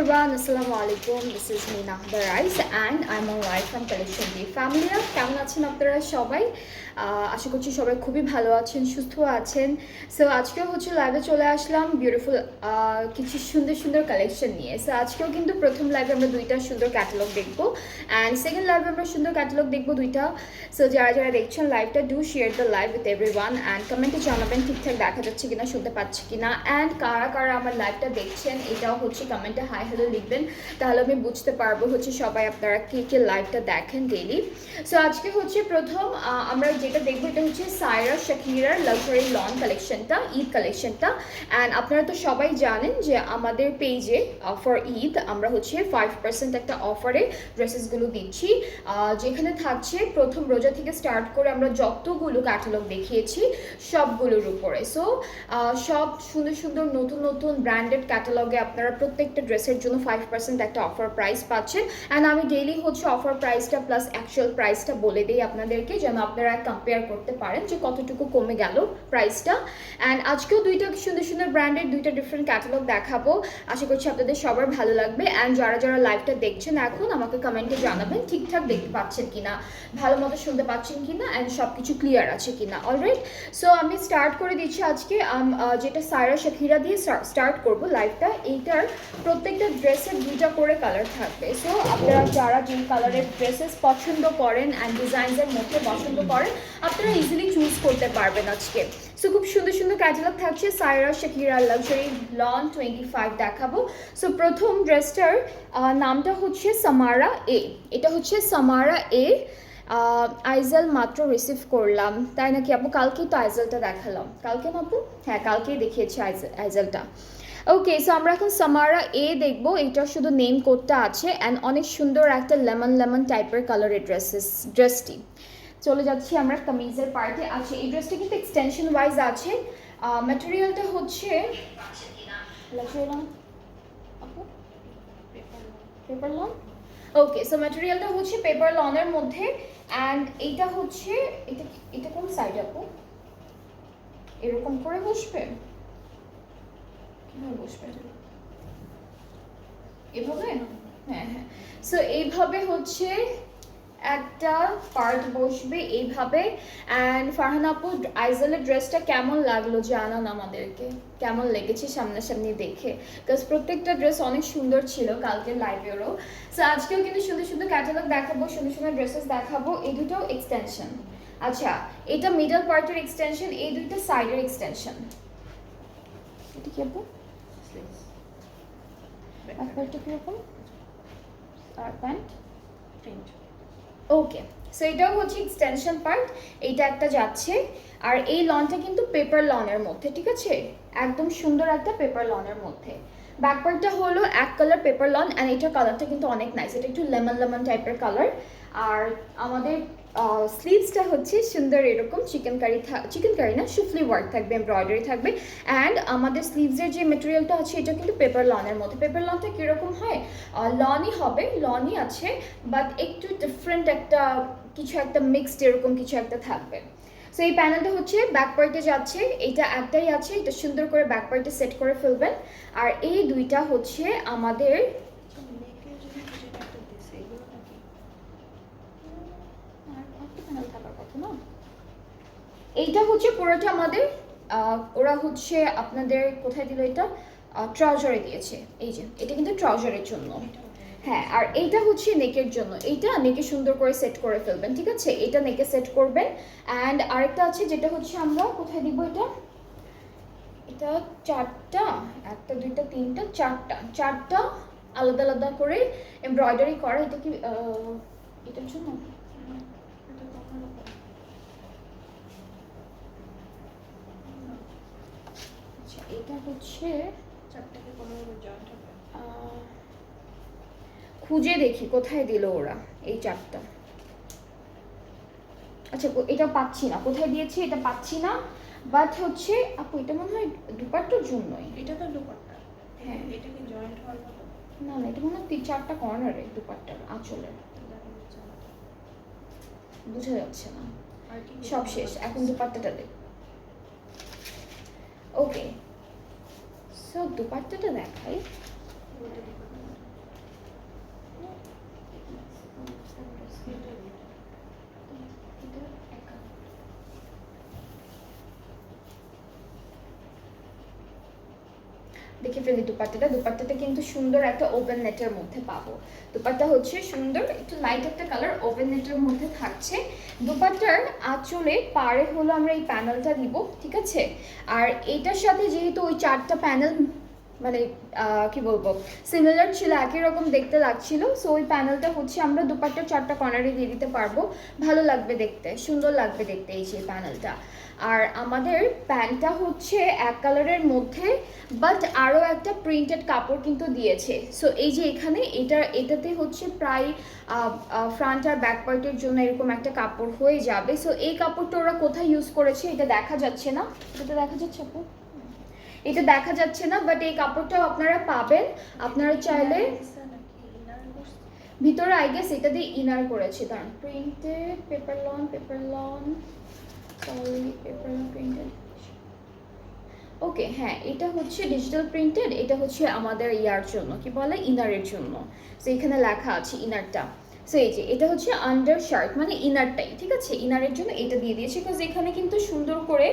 everyone, Assalamu alaikum. This is me Nahda Rice and I'm on live from Collection D. Family কেমন আছেন আপনারা সবাই? আশা করছি সবাই খুবই ভালো আছেন, সুস্থ আছেন। সো আজকেও হচ্ছে লাইভে চলে আসলাম বিউটিফুল কিছু সুন্দর সুন্দর কালেকশন নিয়ে। সো আজকেও কিন্তু প্রথম লাইভে আমরা দুইটা সুন্দর ক্যাটালগ দেখবো অ্যান্ড সেকেন্ড লাইভে আমরা সুন্দর ক্যাটালগ দেখবো দুইটা। সো যারা যারা দেখছেন লাইভটা do share the live with everyone and কমেন্টে জানাবেন ঠিকঠাক দেখা যাচ্ছে কিনা, শুনতে পাচ্ছি কিনা, অ্যান্ড কারা কারা আমার লাইভটা দেখছেন এটাও হচ্ছে কমেন্টে হাই হ্যালো লিখবেন, তাহলে আমি বুঝতে পারবো হচ্ছে সবাই আপনারা কে কে লাইভটা দেখেন ডেইলি। সো আজকে হচ্ছে প্রথম আমরা যেটা দেখবো এটা হচ্ছে সায়রা শাকিরার লাক্সারি লন কালেকশনটা, ঈদ কালেকশনটা। অ্যান্ড আপনারা তো সবাই জানেন যে আমাদের পেজে ফর ঈদ আমরা হচ্ছে 5% একটা অফারে ড্রেসেসগুলো দিচ্ছি, যেখানে থাকছে প্রথম রোজা থেকে স্টার্ট করে আমরা যতগুলো ক্যাটালগ দেখিয়েছি সবগুলোর উপরে। সো সব সুন্দর সুন্দর নতুন নতুন ব্র্যান্ডেড ক্যাটালগে আপনারা প্রত্যেকটা ড্রেসের জন্য 5% একটা অফার প্রাইস পাচ্ছেন। অ্যান্ড আমি ডেইলি হচ্ছে অফার প্রাইসটা প্লাস অ্যাকচুয়াল প্রাইসটা বলে দিই আপনাদেরকে, যেন আপনারা কম্পেয়ার করতে পারেন যে কতটুকু কমে গেল প্রাইসটা। অ্যান্ড আজকেও দুইটা সুন্দর সুন্দর ব্র্যান্ডের দুইটা ডিফারেন্ট ক্যাটালগ দেখাবো, আশা করছি আপনাদের সবার ভালো লাগবে। অ্যান্ড যারা যারা লাইভটা দেখছেন এখন আমাকে কমেন্টে জানাবেন ঠিকঠাক দেখতে পাচ্ছেন কিনা, ভালো মতো শুনতে পাচ্ছেন কিনা, অ্যান্ড সব কিছু ক্লিয়ার আছে কিনা। অলরাইট, সো আমি স্টার্ট করে দিচ্ছি আজকে যেটা সায়রা শাকিরা দিয়ে স্টার্ট করব লাইভটা। এইটার প্রত্যেকটা ড্রেসের দুইটা করে কালার থাকবে। সো আপনারা যারা যে কালারের ড্রেসেস পছন্দ করেন অ্যান্ড ডিজাইনসের মধ্যে পছন্দ করেন আপনারা ইজিলি চুজ করতে পারবেন আজকে। সো খুব সুন্দর সুন্দর ক্যাটালগ থাকছে। সায়রা শাকিরা লাক্সারি লন 25 দেখাবো। সো প্রথম ড্রেসটার নামটা হচ্ছে সামারা এ। এটা হচ্ছে সামারা এ। আইজেল মাত্র রিসিভ করলাম, তাই নাকি আপু? কালকেই তো আইজেলটা দেখালাম, কালকে না আপু? হ্যাঁ, কালকেই দেখিয়েছি আইজেলটা। ওকে, সো আমরা এখন সামারা এ দেখবো। এটা শুধু নেম কোডটা আছে অ্যান্ড অনেক সুন্দর একটা লেমন লেমন টাইপের কালারের ড্রেসটি। চলে যাচ্ছি আমরা কামিজের পার্টে। আচ্ছা, এই ড্রেসটা কিন্তু এক্সটেনশন ওয়াইজ আছে। ম্যাটেরিয়ালটা হচ্ছে পেপার লন। ওকে, সো ম্যাটেরিয়ালটা হচ্ছে পেপার লনের মধ্যে অ্যান্ড এইটা হচ্ছে এটা এটা কোন সাইড আপু? এরকম করে বসবে? কিভাবে বসবে? এভাবে? হ্যাঁ হ্যাঁ। সো এইভাবে হচ্ছে একটা পার্ট বসবে এইভাবে। অ্যান্ড ফারহান আপু, আইজেলের ড্রেসটা কেমন লাগলো জানান আমাদেরকে, কেমন লেগেছে সামনাসামনি দেখে, বিকজ প্রত্যেকটা ড্রেস অনেক সুন্দর ছিল কালকের লাইভেরও। সো আজকেও কিন্তু সুন্দর সুন্দর ক্যাটালগ দেখাবো, সুন্দর সুন্দর ড্রেসেস দেখাবো। এই দুটো এক্সটেনশন। আচ্ছা, এটা মিডল পার্টের এক্সটেনশন, এই দুইটা সাইডের এক্সটেনশন। এটা কি আপু? ব্যাক পার্টটা কিরকম? আর প্যান্ট? ওকে, সো এটাও হচ্ছে এক্সটেনশন পার্ট, এইটা একটা যাচ্ছে। আর এই লনটা কিন্তু পেপার লনের মধ্যে, ঠিক আছে, একদম সুন্দর একটা পেপার লনের মধ্যে। ব্যাক পার্টটা হলো এক কালার পেপার লন অ্যান্ড এটার কালারটা কিন্তু অনেক নাইস, এটা একটু লেমন লেমন টাইপের কালার। আর আমাদের স্লিভসটা হচ্ছে সুন্দর এরকম চিকেন কারি না, সুফলি ওয়ার্ক থাকবে, এমব্রয়ডারি থাকবে। অ্যান্ড আমাদের স্লিভসের যে মেটেরিয়ালটা আছে এটা কিন্তু পেপার লনের মধ্যে। পেপার লনটা কীরকম হয়? লনই হবে, লনই আছে, বাট একটু ডিফারেন্ট একটা কিছু একটা মিক্সড এরকম কিছু একটা থাকবে। সো এই প্যানেলটা হচ্ছে ব্যাক পার্টে যাচ্ছে, এটা একটাই আছে, এটা সুন্দর করে ব্যাক পার্টে সেট করে ফেলবেন। আর এই দুইটা হচ্ছে আমাদের থাকার কথা না, এইটা হচ্ছে পুরোটা আমাদের ওরা হচ্ছে আপনাদের কোথায় দিল এটা? ট্রাউজারে দিয়েছে। এই যে এটা কিন্তু ট্রাউজারের জন্য, হ্যাঁ। আর এইটা হচ্ছে নেকের জন্য, এইটা নেকে সুন্দর করে সেট করে ফেলবেন, ঠিক আছে, এটা নেকে সেট করবেন। অ্যান্ড আরেকটা আছে যেটা হচ্ছে আমরা কোথায় দিব এটা? এটা চারটা, একটা দুইটা তিনটা চারটা আলাদা আলাদা করে এমব্রয়ডারি করা। এটা কি এটার জন্য? আচ্ছা, এটা হচ্ছে চারটাকে কোনোভাবে জয়েন্ট হবে, খুঁজে দেখি কোথায় দিল ওরা এই চারটা। আচ্ছা, এটা পাচ্ছি না, কোথায় দিয়েছি এটা পাচ্ছি না। বাট হচ্ছে আপু এটা মনে হয় দুপাট্টার জন্যই। এটা তো দুপাট্টা, হ্যাঁ, এটা কি জয়েন্ট হওয়ার মতো? না না, এটা মনে হয় চারটা কর্নারে দুপাট্টার আঁচলের, বোঝা যাচ্ছে না। সব শেষ, এখন দুপাট্টাটা দেখ। ওকে, সো দুপাট্টাটা দেখাই। দেখে ফেলি দুপাট্টাটা কিন্তু সুন্দর একটা ওপেন নেটের মধ্যে পাবো। দুপাট্টা হচ্ছে সুন্দর একটু লাইট একটা কালার ওপেন নেটের মধ্যে থাকছে। দুপাট্টার আঁচলে পাড়ে হলো আমরা এই প্যানেলটা দিব, ঠিক আছে। আর এটার সাথে যেহেতু ওই 4টা প্যানেল মানে কি বলবো সিমিলার ছিল, একই রকম দেখতে লাগছিল, সো ওই প্যানেলটা হচ্ছে আমরা দুপাট্টার 4টা কর্নারে দিয়ে দিতে পারবো। ভালো লাগবে দেখতে, সুন্দর লাগবে দেখতে এই যে প্যানেলটা। আর আমাদের প্যান্টটা হচ্ছে এক কালারের মধ্যে, বাট আরও একটা প্রিন্টেড কাপড় কিন্তু দিয়েছে। সো এই যে এখানে এটাতে হচ্ছে প্রায় ফ্রন্ট আর ব্যাক পার্টের জন্য এরকম একটা কাপড় হয়ে যাবে। সো এই কাপড়টা ওরা কোথায় ইউজ করেছে এটা দেখা যাচ্ছে না, এটা দেখা যাচ্ছে আপু, এটা দেখা যাচ্ছে না, বাট এই কাপড়টাও আপনারা পাবেন। আপনারা চাইলে ভিতরে আই গেস এটা দিয়ে ইনার করেছে, দাঁড়ান printed paper lawn sorry paper lawn printed. Okay হ্যাঁ, এটা হচ্ছে ডিজিটাল প্রিন্টেড, এটা হচ্ছে আমাদের ইয়ার জন্য কি বলে ইনারের জন্য। সো এখানে লেখা আছে ইনারটা। সো এই যে এটা হচ্ছে আন্ডার শার্ট মানে ইনারটাই, ঠিক আছে। ইনারের জন্য এটা দিয়ে দিয়েছি বিকজ এখানে কিন্তু সুন্দর করে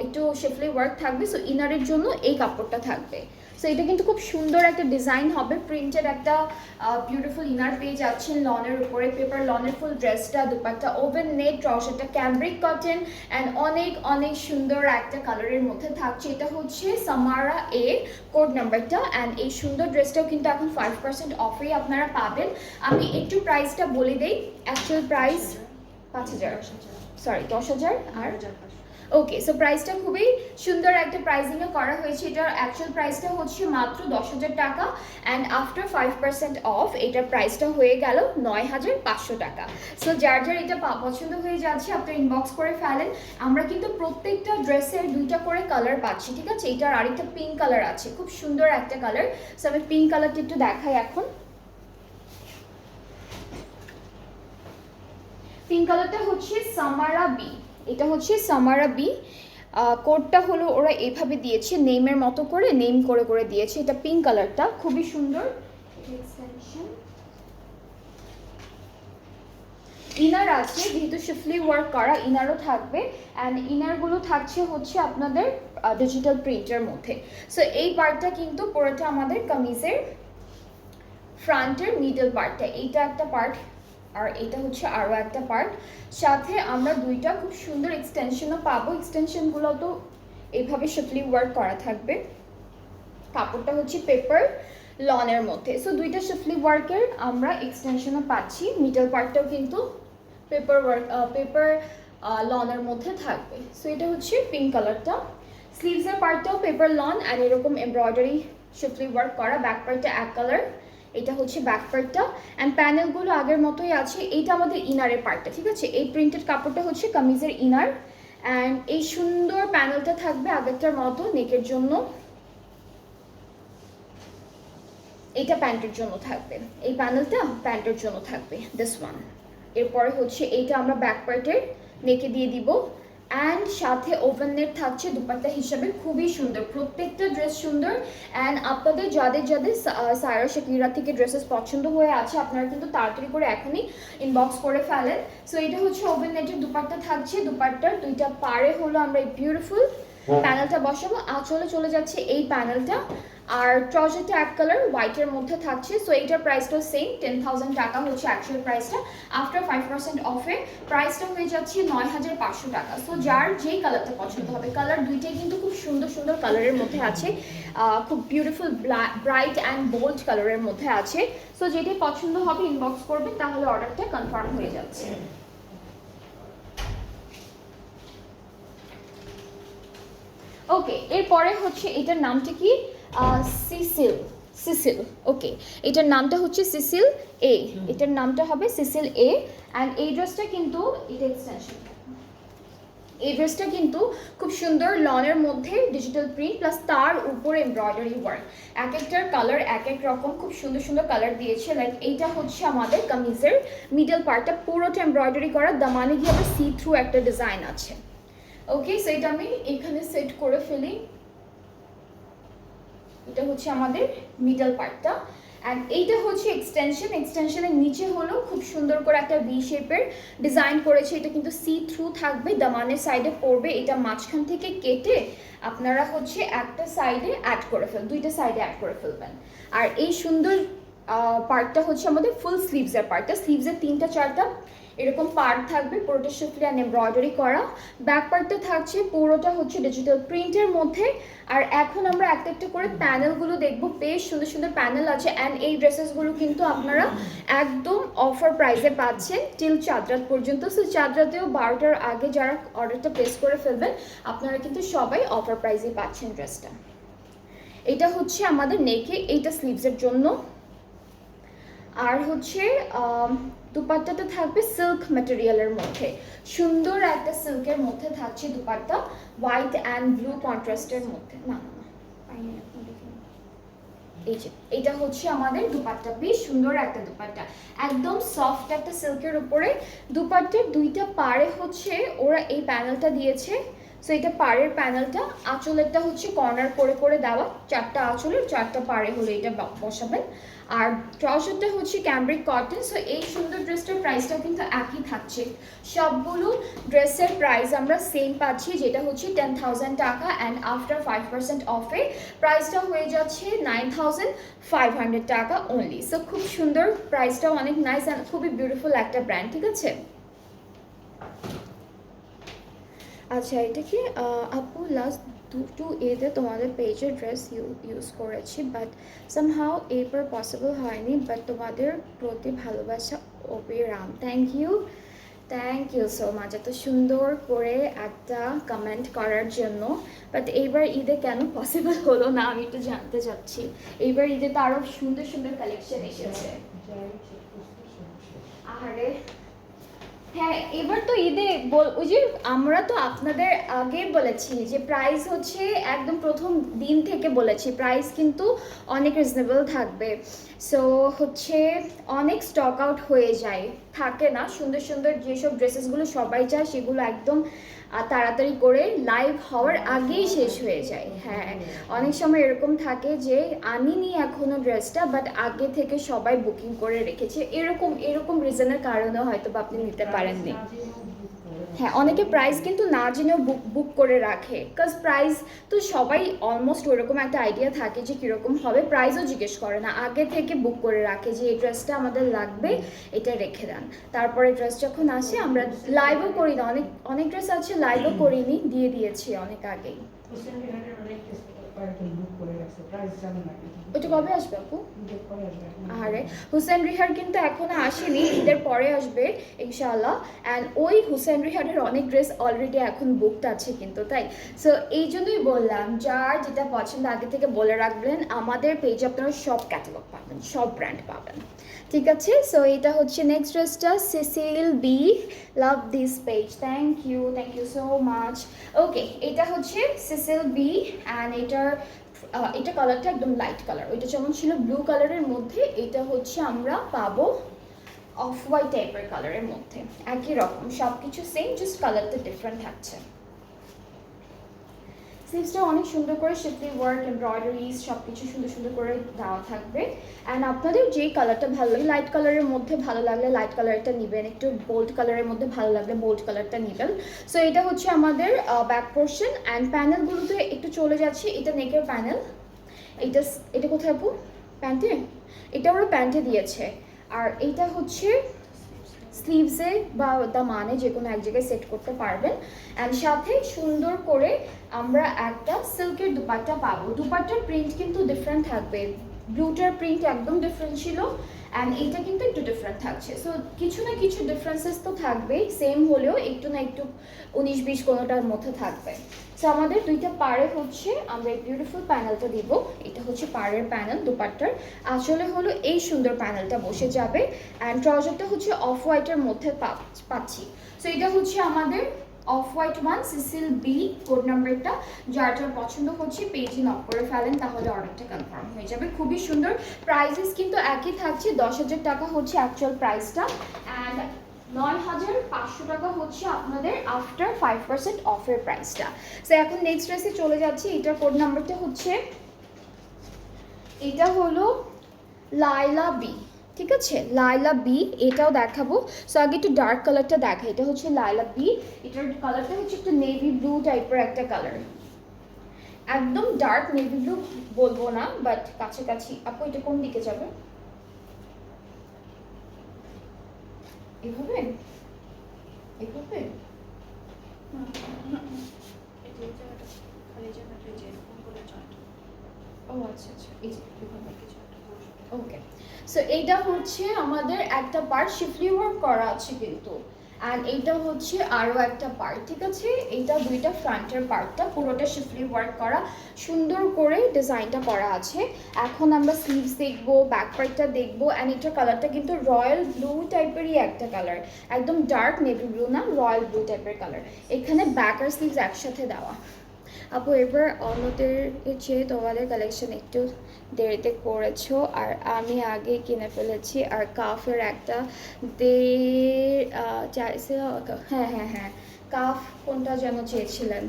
একটু শেফলি ওয়ার্ক থাকবে। সো ইনারের জন্য এই কাপড়টা থাকবে। সো এটা কিন্তু খুব সুন্দর একটা ডিজাইন হবে, প্রিন্টেড একটা বিউটিফুল ইনার পেয়ে যাচ্ছেন লনের উপরে, পেপার লনের ফুল ড্রেসটা, দুপাট্টা ওভেন নেট, ট্রাউজারটা ক্যামব্রিক কটন অ্যান্ড অনেক অনেক সুন্দর একটা কালারের মধ্যে থাকছে। এটা হচ্ছে সামারা এ কোড নাম্বারটা অ্যান্ড এই সুন্দর ড্রেসটাও কিন্তু এখন 5% অফেই আপনারা পাবেন। আমি একটু প্রাইসটা বলে দিই, অ্যাকচুয়াল প্রাইস 5000 সরি 10,000 আর ওকে। সো প্রাইসটা খুবই সুন্দর একটা প্রাইসিংয়ে করা হয়েছে। এটার অ্যাকচুয়াল প্রাইসটা হচ্ছে মাত্র 10,000 টাকা অ্যান্ড আফটার 5% অফ এটার প্রাইসটা হয়ে গেল 9,500 টাকা। সো যার যার এটা পছন্দ হয়ে যাচ্ছে আপনার ইনবক্স করে ফেলেন। আমরা কিন্তু প্রত্যেকটা ড্রেসের 2টা করে কালার পাচ্ছি, ঠিক আছে। এটার আরেকটা পিঙ্ক কালার আছে, খুব সুন্দর একটা কালার। সো আমি পিঙ্ক কালারটা একটু দেখাই এখন। পিঙ্ক কালারটা হচ্ছে সামারা বি, এটা হচ্ছে সামারা বি। কোডটা হলো ওরা এইভাবে দিয়েছে, নেমের মতো করে নেম করে করে দিয়েছে। এটা পিঙ্ক কালারটা খুবই সুন্দর। ইনার আছে, যেহেতু শিফলি ওয়ার্ক করা ইনারও থাকবে অ্যান্ড ইনারগুলো থাকছে হচ্ছে আপনাদের ডিজিটাল প্রিন্টের মধ্যে। সো এই পার্টটা কিন্তু পুরোটা আমাদের কামিজের ফ্রন্টের মিডল পার্টটা, এইটা একটা পার্ট আর এটা হচ্ছে আরও একটা পার্ট। সাথে আমরা 2টা খুব সুন্দর এক্সটেনশনও পাবো। এক্সটেনশনগুলো তো এইভাবে শিফলি ওয়ার্ক করা থাকবে। কাপড়টা হচ্ছে পেপার লনের মধ্যে। সো 2টা শিফলি ওয়ার্কের আমরা এক্সটেনশনও পাচ্ছি। মিডল পার্টটাও কিন্তু পেপার লনের মধ্যে থাকবে। সো এটা হচ্ছে পিঙ্ক কালারটা। স্লিভসের পার্টটাও পেপার লন অ্যান্ড এরকম এমব্রয়ডারি শিফলি ওয়ার্ক করা। ব্যাক পার্টটা এক কালার, এটা হচ্ছে ব্যাক পার্টটা অ্যান্ড প্যানেলগুলো আগের মতোই আছে। এইটা আমাদের ইনারের পার্টটা, ঠিক আছে। এই প্রিন্টেড কাপড়টা হচ্ছে কামিজের ইনার অ্যান্ড এই সুন্দর প্যানেলটা থাকবে আগেরটার মতো নেকের জন্য। এইটা প্যান্টের জন্য থাকবে, এই প্যানেলটা প্যান্টের জন্য থাকবে দিস ওয়ান। এরপরে হচ্ছে এইটা আমরা ব্যাক পার্টের নেকে দিয়ে দিব অ্যান্ড সাথে ওভেন নেট থাকছে দুপাট্টা হিসাবে। খুবই সুন্দর, প্রত্যেকটা ড্রেস সুন্দর অ্যান্ড আপনাদের যাদের যাদের সায়রা শাকিরা থেকে ড্রেসেস পছন্দ হয়ে আছে আপনারা কিন্তু তাড়াতাড়ি করে এখনই ইনবক্স করে ফেলেন। সো এটা হচ্ছে ওভেন নেটের দুপাট্টা থাকছে, দুপাট্টার 2টা পাড়ে হলো আমরা এই বিউটিফুল প্যানেলটা বসাবো। আঁচলে চলে যাচ্ছে এই প্যানেলটা আর ট্রাউজারটা এক কালার হোয়াইটের মধ্যে থাকছে। সো এইটার প্রাইসটাও সেম 10,000 টাকা হচ্ছে অ্যাকচুয়াল প্রাইসটা। আফটার 5% অফে প্রাইসটা হয়ে যাচ্ছে 9,500 টাকা। সো যার যেই কালারটা পছন্দ হবে, কালার 2টাই কিন্তু খুব সুন্দর সুন্দর কালারের মধ্যে আছে, খুব বিউটিফুল ব্রাইট অ্যান্ড বোল্ড কালারের মধ্যে আছে। সো যেটাই পছন্দ হবে ইনবক্স করবেন, তাহলে অর্ডারটা কনফার্ম হয়ে যাচ্ছে। ওকে, এরপরে হচ্ছে এটার নামটা কি, সিসিল। ওকে, এটার নামটা হচ্ছে সিসিল এ, এটার নামটা হবে সিসিল এ অ্যান্ড এই ড্রেসটা কিন্তু এটা এক্সটেনশন। এই ড্রেসটা কিন্তু খুব সুন্দর লনের মধ্যে ডিজিটাল প্রিন্ট প্লাস তার উপরে এমব্রয়ডারি ওয়ার্ক। এক একটার কালার এক এক রকম, খুব সুন্দর সুন্দর কালার দিয়েছে। লাইক এইটা হচ্ছে আমাদের কামিজের মিডল পার্টটা পুরোটা এমব্রয়ডারি করা, দামানে গিয়ে আবার সি থ্রু একটা ডিজাইন আছে। ওকে, সো এটা আমি এখানে সেট করে ফেলি। এটা হচ্ছে আমাদের মিডল পার্টটা অ্যান্ড এইটা হচ্ছে এক্সটেনশনের নিচে হলো খুব সুন্দর করে একটা ভি শেপের ডিজাইন করেছে। এটা কিন্তু সি থ্রু থাকবে, দামানের সাইডে পড়বে। এটা মাঝখান থেকে কেটে আপনারা হচ্ছে একটা সাইডে অ্যাড করে ফেলবেন, দুইটা সাইডে অ্যাড করে ফেলবেন। আর এই সুন্দর পার্টটা হচ্ছে আমাদের ফুল স্লিভসের পার্টটা। স্লিভসের 3টা 4টা এরকম পার্ট থাকবে, পুরোটা শিফলি অ্যান্ড এমব্রয়ডারি করা। ব্যাক পার্টটা থাকছে পুরোটা হচ্ছে ডিজিটাল প্রিন্টের মধ্যে। আর এখন আমরা একটা একটা করে প্যানেলগুলো দেখবো, বেশ সুন্দর সুন্দর প্যানেল আছে। অ্যান্ড এই ড্রেসেসগুলো কিন্তু আপনারা একদম অফার প্রাইসে পাচ্ছেন টিল চাঁদ রাত পর্যন্ত। সো চাঁদ রাতেও 12টার আগে যারা অর্ডারটা প্লেস করে ফেলবেন আপনারা কিন্তু সবাই অফার প্রাইসে পাচ্ছেন ড্রেসটা। এটা হচ্ছে আমাদের নেকে, এইটা স্লিভসের জন্য। আর হচ্ছে দুপাট্টাটা থাকবে সিল্ক ম্যাটেরিয়ালের মধ্যে, সুন্দর একটা সিল্কের মধ্যে থাকছে দুপাট্টা, হোয়াইট অ্যান্ড ব্লু কন্ট্রাস্টের মধ্যে। না না পাইনি, আপনি দেখুন। এই যে এটা হচ্ছে আমাদের দুপাট্টা, বেশ সুন্দর একটা দুপাট্টা, একদম সফট একটা সিল্কের উপরে। দুপাট্টার দুইটা পাড়ে হচ্ছে ওরা এই প্যানেলটা দিয়েছে। সো এটা পাড়ের প্যানেলটা, আঁচলেরটা হচ্ছে কর্নার করে করে দেওয়া, 4টা আঁচলের 4টা পাড়ে হলে এটা বসাবেন। আর ট্রাউজারটা হচ্ছে ক্যামব্রিক কটন। সো এই সুন্দর ড্রেসটার প্রাইসটা কিন্তু একই থাকছে। সবগুলো ড্রেসের প্রাইস আমরা সেম পাচ্ছি, যেটা হচ্ছে 10,000 টাকা। অ্যান্ড আফটার 5% অফে প্রাইসটা হয়ে যাচ্ছে 9,500 টাকা অনলি। সো খুব সুন্দর, প্রাইসটাও অনেক নাইস অ্যান্ড খুবই বিউটিফুল একটা ব্র্যান্ড, ঠিক আছে। আচ্ছা, এটা কি আপু লাস্ট টু এতে তোমাদের পেজের ড্রেস ইউজ করেছি, বাট সামহাও এরপর পসিবল হয়নি, বাট তোমাদের প্রতি ভালোবাসা অবিরাম। থ্যাংক ইউ সো মাচ এত সুন্দর করে একটা কমেন্ট করার জন্য। বাট এইবার ঈদে কেন পসিবল হলো না আমি একটু জানতে চাচ্ছি। এইবার ঈদে তো আরও সুন্দর সুন্দর কালেকশন এসেছে। আরে হ্যাঁ, এবার তো ঈদে ওই যে আমরা তো আপনাদের আগে বলেছি যে প্রাইস হচ্ছে একদম প্রথম দিন থেকে বলেছি প্রাইস কিন্তু অনেক রিজনেবল থাকবে। সো হচ্ছে অনেক স্টক আউট হয়ে যায়, থাকে না। সুন্দর সুন্দর যেসব ড্রেসেসগুলো সবাই চায় সেগুলো একদম তাড়াতাড়ি করে লাইভ হওয়ার আগেই শেষ হয়ে যায়। হ্যাঁ, অনেক সময় এরকম থাকে যে আনিনি এখনো ড্রেসটা, বাট আগে থেকে সবাই বুকিং করে রেখেছে, এরকম রিজনের কারণেও হয়তো বা আপনি নিতে পারেননি। হ্যাঁ, অনেকে প্রাইস কিন্তু না জেনেও বুক করে রাখে, বিকজ প্রাইস তো সবাই অলমোস্ট ওইরকম একটা আইডিয়া থাকে যে কীরকম হবে, প্রাইসও জিজ্ঞেস করে না, আগে থেকে বুক করে রাখে যে এই ড্রেসটা আমাদের লাগবে, এটা রেখে দেন। তারপরে ড্রেস যখন আসে আমরা লাইভও করি না, অনেক ড্রেস আছে লাইভও করিনি, দিয়ে দিয়েছি অনেক আগেই। ওটা কবে আসবে আপু? আরে হুসেন রিহার কিন্তু এখনো আসেনি, ঈদের পরে আসবে ইনশাআল্লাহ। অ্যান্ড ওই হুসেন রিহারের অনেক ড্রেস অলরেডি এখন বুকড আছে কিন্তু, তাই। সো এই জন্যই বললাম যার যেটা পছন্দ আগে থেকে বলে রাখবেন, আমাদের পেজে আপনারা সব ক্যাটালগ পাবেন, সব ব্র্যান্ড পাবেন, ঠিক আছে। সো এটা হচ্ছে নেক্সট ড্রেসটা, Cecil B, love this page, thank you so much. Okay, এটা হচ্ছে সিসিল বি অ্যান্ড এটা কালারটা একদম লাইট কালার, ওইটা যেমন ছিল ব্লু কালারের মধ্যে, এটা হচ্ছে আমরা পাবো অফ হোয়াইট টাইপের কালারের মধ্যে, একই রকম সব কিছু সেম, জাস্ট কালারটা ডিফারেন্ট থাকছে। স্লিভসটা অনেক সুন্দর করে শিফলি ওয়ার্ক, এমব্রয়ডারিজ সব কিছু সুন্দর সুন্দর করে দেওয়া থাকবে। অ্যান্ড আপনাদের যেই কালারটা ভালো লাগে, লাইট কালারের মধ্যে ভালো লাগলে লাইট কালারটা নেবেন, একটু বোল্ড কালারের মধ্যে ভালো লাগলে বোল্ড কালারটা নেবেন। সো এটা হচ্ছে আমাদের ব্যাক পোর্শন। অ্যান্ড প্যানেলগুলোতে একটু চলে যাচ্ছে, এটা নেকের প্যানেল, এটা কোথায় আপু? প্যান্টে, এটা ওরা প্যান্টে দিয়েছে। আর এইটা হচ্ছে স্লিভসে বা দামানে যে কোনো এক জায়গায় সেট করতে পারবেন। অ্যান্ড সাথে সুন্দর করে আমরা একটা সিল্কের দুপাট্টা পাবো। দুপাট্টার প্রিন্ট কিন্তু ডিফারেন্ট থাকবে, ব্লুটার প্রিন্ট একদম ডিফারেন্ট ছিল, অ্যান্ড এইটা কিন্তু একটু ডিফারেন্ট থাকছে। সো কিছু না কিছু ডিফারেন্সেস তো থাকবেই, সেম হলেও একটু না একটু 19-20 কোনোটার মধ্যে থাকবে। সো আমাদের দুইটা পাড়ে হচ্ছে আমরা এই বিউটিফুল প্যানেলটা দিব, এটা হচ্ছে পাড়ের প্যানেল। দুপাট্টার আসলে হলো এই সুন্দর প্যানেলটা বসে যাবে। অ্যান্ড ট্রাউজারটা হচ্ছে অফ হোয়াইটের মধ্যে পাচ্ছি। সো এটা হচ্ছে আমাদের অফ হোয়াইট ওয়ান, সিসিল বি কোড নাম্বারটা। যার যার পছন্দ হচ্ছে পেজে নক করে ফেলেন, তাহলে অর্ডারটা কনফার্ম হয়ে যাবে। খুবই সুন্দর, প্রাইসেস কিন্তু একই থাকছে, 10,000 টাকা হচ্ছে অ্যাকচুয়াল প্রাইসটা, অ্যান্ড 9,500 টাকা হচ্ছে আপনাদের আফটার 5% অফের প্রাইসটা। সো এখন নেক্সট ড্রেসে চলে যাচ্ছি, এটার কোড নাম্বারটা হচ্ছে, এটা হলো লাইলা বি, ঠিক আছে, লাইলা বি এটাও দেখাবো। সো আগে একটু ডার্ক কালারটা দেখা, এটা হচ্ছে লাইলা বি, এটার কালারটা হচ্ছে একটু নেভি ব্লু টাইপের একটা কালার, একদম ডার্ক নেভি ব্লু বলবো না, বাট কাছাকাছি। আপু এটা কোন দিকে যাবে? এভাবে এভাবে? ও আচ্ছা আচ্ছা, এই যে এভাবে কিছু একটা, ওকে। সো এইটা হচ্ছে আমাদের একটা পার্ট শিফলি ওয়ার্ক করা আছে কিন্তু, অ্যান্ড এইটা হচ্ছে আরও একটা পার্ট, ঠিক আছে। এইটা দুইটা ফ্রন্টের পার্টটা পুরোটা শিফলি ওয়ার্ক করা, সুন্দর করে ডিজাইনটা করা আছে। এখন আমরা স্লিভস দেখবো, ব্যাক পার্টটা দেখবো, অ্যান্ড এটার কালারটা কিন্তু রয়্যাল ব্লু টাইপেরই একটা কালার, একদম ডার্ক নেভি ব্লু না, রয়্যাল ব্লু টাইপের কালার। এখানে ব্যাক আর স্লিভস একসাথে দেওয়া। আপু এবার অন্যদের চেয়ে তোমাদের কালেকশন একটু দেরিতে করেছো, আর আমি আগে কিনে ফেলেছি। আর কাফের একটা হ্যাঁ হ্যাঁ হ্যাঁ, কাফ কোনটা যেন চেয়েছিলেন,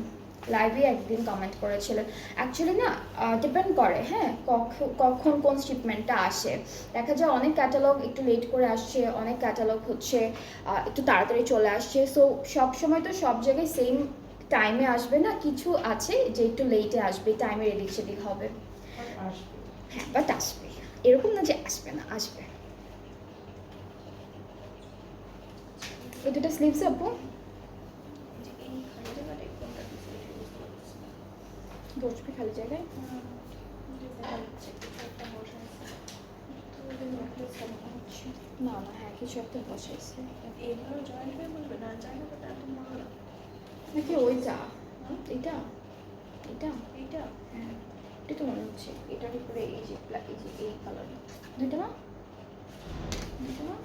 লাইভে একদিন কমেন্ট করেছিলেন। অ্যাকচুয়ালি না ডিপেন্ড করে, হ্যাঁ, কখন কোন শিপমেন্টটা আসে। দেখা যায় অনেক ক্যাটালগ একটু লেট করে আসছে, অনেক ক্যাটালগ হচ্ছে একটু তাড়াতাড়ি চলে আসছে। সো সব সময় তো সব জায়গায় সেম টাইমে আসবে না, কিছু আছে যে একটু লেটে আসবে, টাইমের এদিক সেদিক হবে। হ্যাঁ, বাট আসবে, এরকম না যে আসবে না, আসবে। এই দুটো স্লিভস আপু বসবে খালি জায়গায়। না না, হ্যাঁ কিছু একটা বসাইছে নাকি ওইটা, এটা এটা এইটা হ্যাঁ, এটা তো মনে হচ্ছে এটার উপরে এই যে এই যে এই কালার দুইটা না, দুইটা না,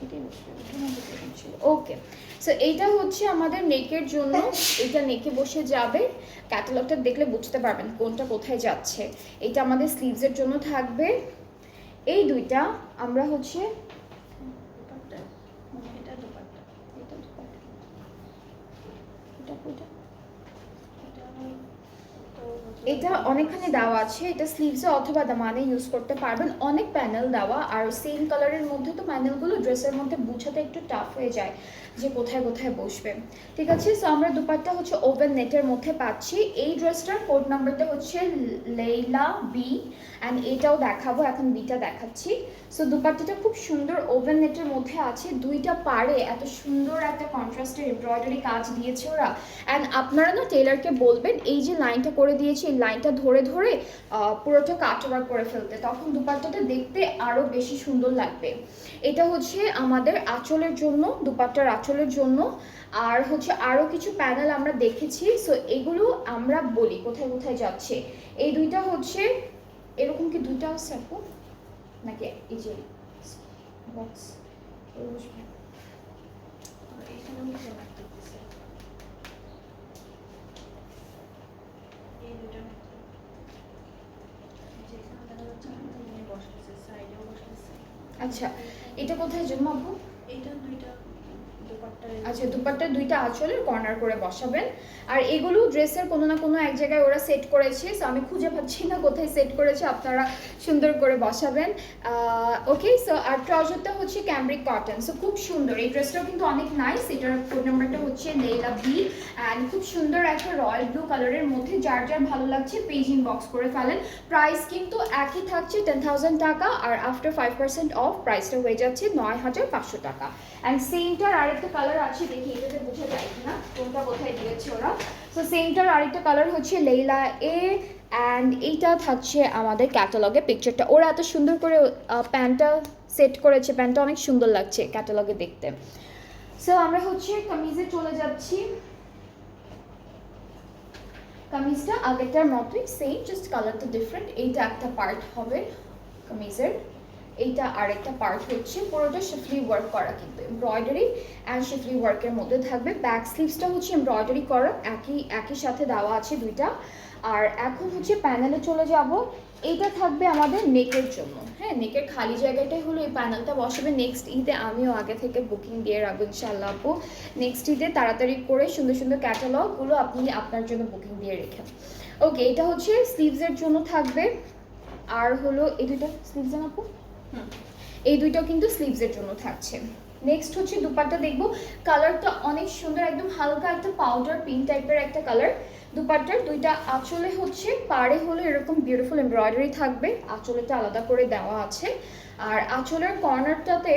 এটাই বসবে, ওকে। সো এইটা হচ্ছে আমাদের নেকের জন্য, এটা নেকে বসে যাবে। ক্যাটালগটা দেখলে বুঝতে পারবেন কোনটা কোথায় যাচ্ছে। এটা আমাদের স্লিভসের জন্য থাকবে। এই দুইটা আমরা হচ্ছে এটা অনেকখানি দেওয়া আছে, এটা স্লিভসে অথবা দামানে ইউজ করতে পারবেন, অনেক প্যানেল দেওয়া, আর সেম কালারের মধ্যে তো প্যানেলগুলো ড্রেসের মধ্যে বুঝাতে একটু টাফ হয়ে যায় যে কোথায় কোথায় বসবে, ঠিক আছে। সো আমরা দুপাট্টা হচ্ছে ওভেন নেটের মধ্যে পাচ্ছি। এই ড্রেসটার কোড নাম্বারটা হচ্ছে লেইলা বি, অ্যান্ড এটাও দেখাবো, এখন বিটা দেখাচ্ছি। সো দুপাট্টাটা খুব সুন্দর ওভেন নেটের মধ্যে আছে, দুইটা পাড়ে এত সুন্দর একটা কন্ট্রাস্টের এমব্রয়ডারি কাজ দিয়েছে ওরা। অ্যান্ড আপনারা না টেলারকে বলবেন এই যে লাইনটা করে দিয়েছি, এই লাইনটা ধরে ধরে পুরোটা কাটওয়ার্ক করে ফেলতে, তখন দুপাট্টাটা দেখতে আরও বেশি সুন্দর লাগবে। এটা হচ্ছে আমাদের আঁচলের জন্য, দুপাট্টার আঁচলের জন্য। আর হচ্ছে আরও কিছু প্যানেল আমরা দেখেছি, সো এগুলো আমরা বলি কোথায় কোথায় যাচ্ছে। এই দুইটা হচ্ছে এরকম, কি দুইটা আছে আপু নাকি এই যে বক্স আচ্ছা, এটা কোথায় জন্য আপু? এইটা দুইটা দুপাট্টা, আচ্ছা দুপাট্টার দুইটা আঁচলের কর্নার করে বসাবেন। আর এগুলো ড্রেসের কোনো না কোনো এক জায়গায় ওরা সেট করেছে, সো আমি খুঁজে পাচ্ছি না কোথায় সেট করেছে, আপনারা সুন্দর করে বসাবেন। ওকে। সো আর ট্রাউজারটা হচ্ছে ক্যামব্রিক কটন, সো খুব সুন্দর। এই ড্রেসটাও কিন্তু অনেক নাইস। এটার কোড নাম্বারটা হচ্ছে লেইলা বি, অ্যান্ড খুব সুন্দর একটা রয়্যাল ব্লু কালারের মধ্যে, যার যার ভালো লাগছে পেজ ইনবক্স করে ফেলেন। প্রাইস কিন্তু একই থাকছে 10,000 টাকা, আর আফটার 5% অফ প্রাইসটা হয়ে যাচ্ছে 9,500 টাকা। অ্যান্ড সেমটার আরেকটা কালার আছে, দেখি এটাতে বোঝা যায় কিনা কোনটা কোথায় দিয়েছে ওরা। সো সেমটার আরেকটা কালার হচ্ছে লেইলা এ, অ্যান্ড এইটা থাকছে আমাদের ক্যাটালগে পিকচারটা। ওরা এত সুন্দর করে প্যান্টটা সেট করেছে, প্যান্টটা অনেক সুন্দর লাগছে ক্যাটালগে দেখতে। সো আমরা হচ্ছে কামিজে চলে যাচ্ছি। কামিজটা আগেরটার মতোই সেম, জাস্ট কালারটা ডিফারেন্ট। এইটা একটা পার্ট হবে কামিজের, এইটা আরেকটা পার্ট হচ্ছে পুরোটা শিফলি ওয়ার্ক করা, কিন্তু এমব্রয়ডারি অ্যান্ড শিফলি ওয়ার্কের মধ্যে থাকবে। ব্যাক স্লিভসটা হচ্ছে এমব্রয়ডারি করা, একই সাথে দেওয়া আছে দুইটা। আর এখন হচ্ছে প্যানেলে চলে যাব। এইটা থাকবে আমাদের নেকের জন্য, হ্যাঁ, নেকের খালি জায়গাটাই হলো এই প্যানেলটা বসাবে। নেক্সট ঈদে আমিও আগে থেকে বুকিং দিয়ে রাখবো ইনশাআল্লাহ আপু। নেক্সট ঈদে তাড়াতাড়ি করে সুন্দর সুন্দর ক্যাটালগুলো আপনি আপনার জন্য বুকিং দিয়ে রেখেন। ওকে, এটা হচ্ছে স্লিভসের জন্য থাকবে। আর হলো এই দুইটা স্লিভস এর আপু, হুম। এই দুইটাও কিন্তু স্লিভসের জন্য থাকছে। নেক্সট হচ্ছে দুপাট্টা দেখবো, কালারটা অনেক সুন্দর, একদম হালকা একটা পাউডার পিঙ্ক টাইপের একটা কালার। দুপাট্টার দুইটা আঁচলে হচ্ছে পাড়ে হলো এরকম বিউটিফুল এমব্রয়ডারি থাকবে, আঁচলেটা আলাদা করে দেওয়া আছে। আর আঁচলের কর্নারটাতে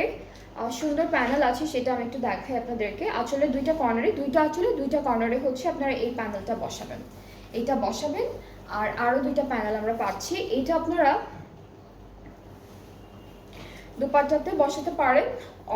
সুন্দর প্যানেল আছে, সেটা আমি একটু দেখাই আপনাদেরকে। আঁচলের দুইটা কর্নারে, দুইটা আঁচলে দুইটা কর্নারে হচ্ছে আপনারা এই প্যানেলটা বসাবেন, এইটা বসাবেন। আর আরও দুইটা প্যানেল আমরা পাচ্ছি, এইটা আপনারা দুপাট্টাতে বসাতে পারেন,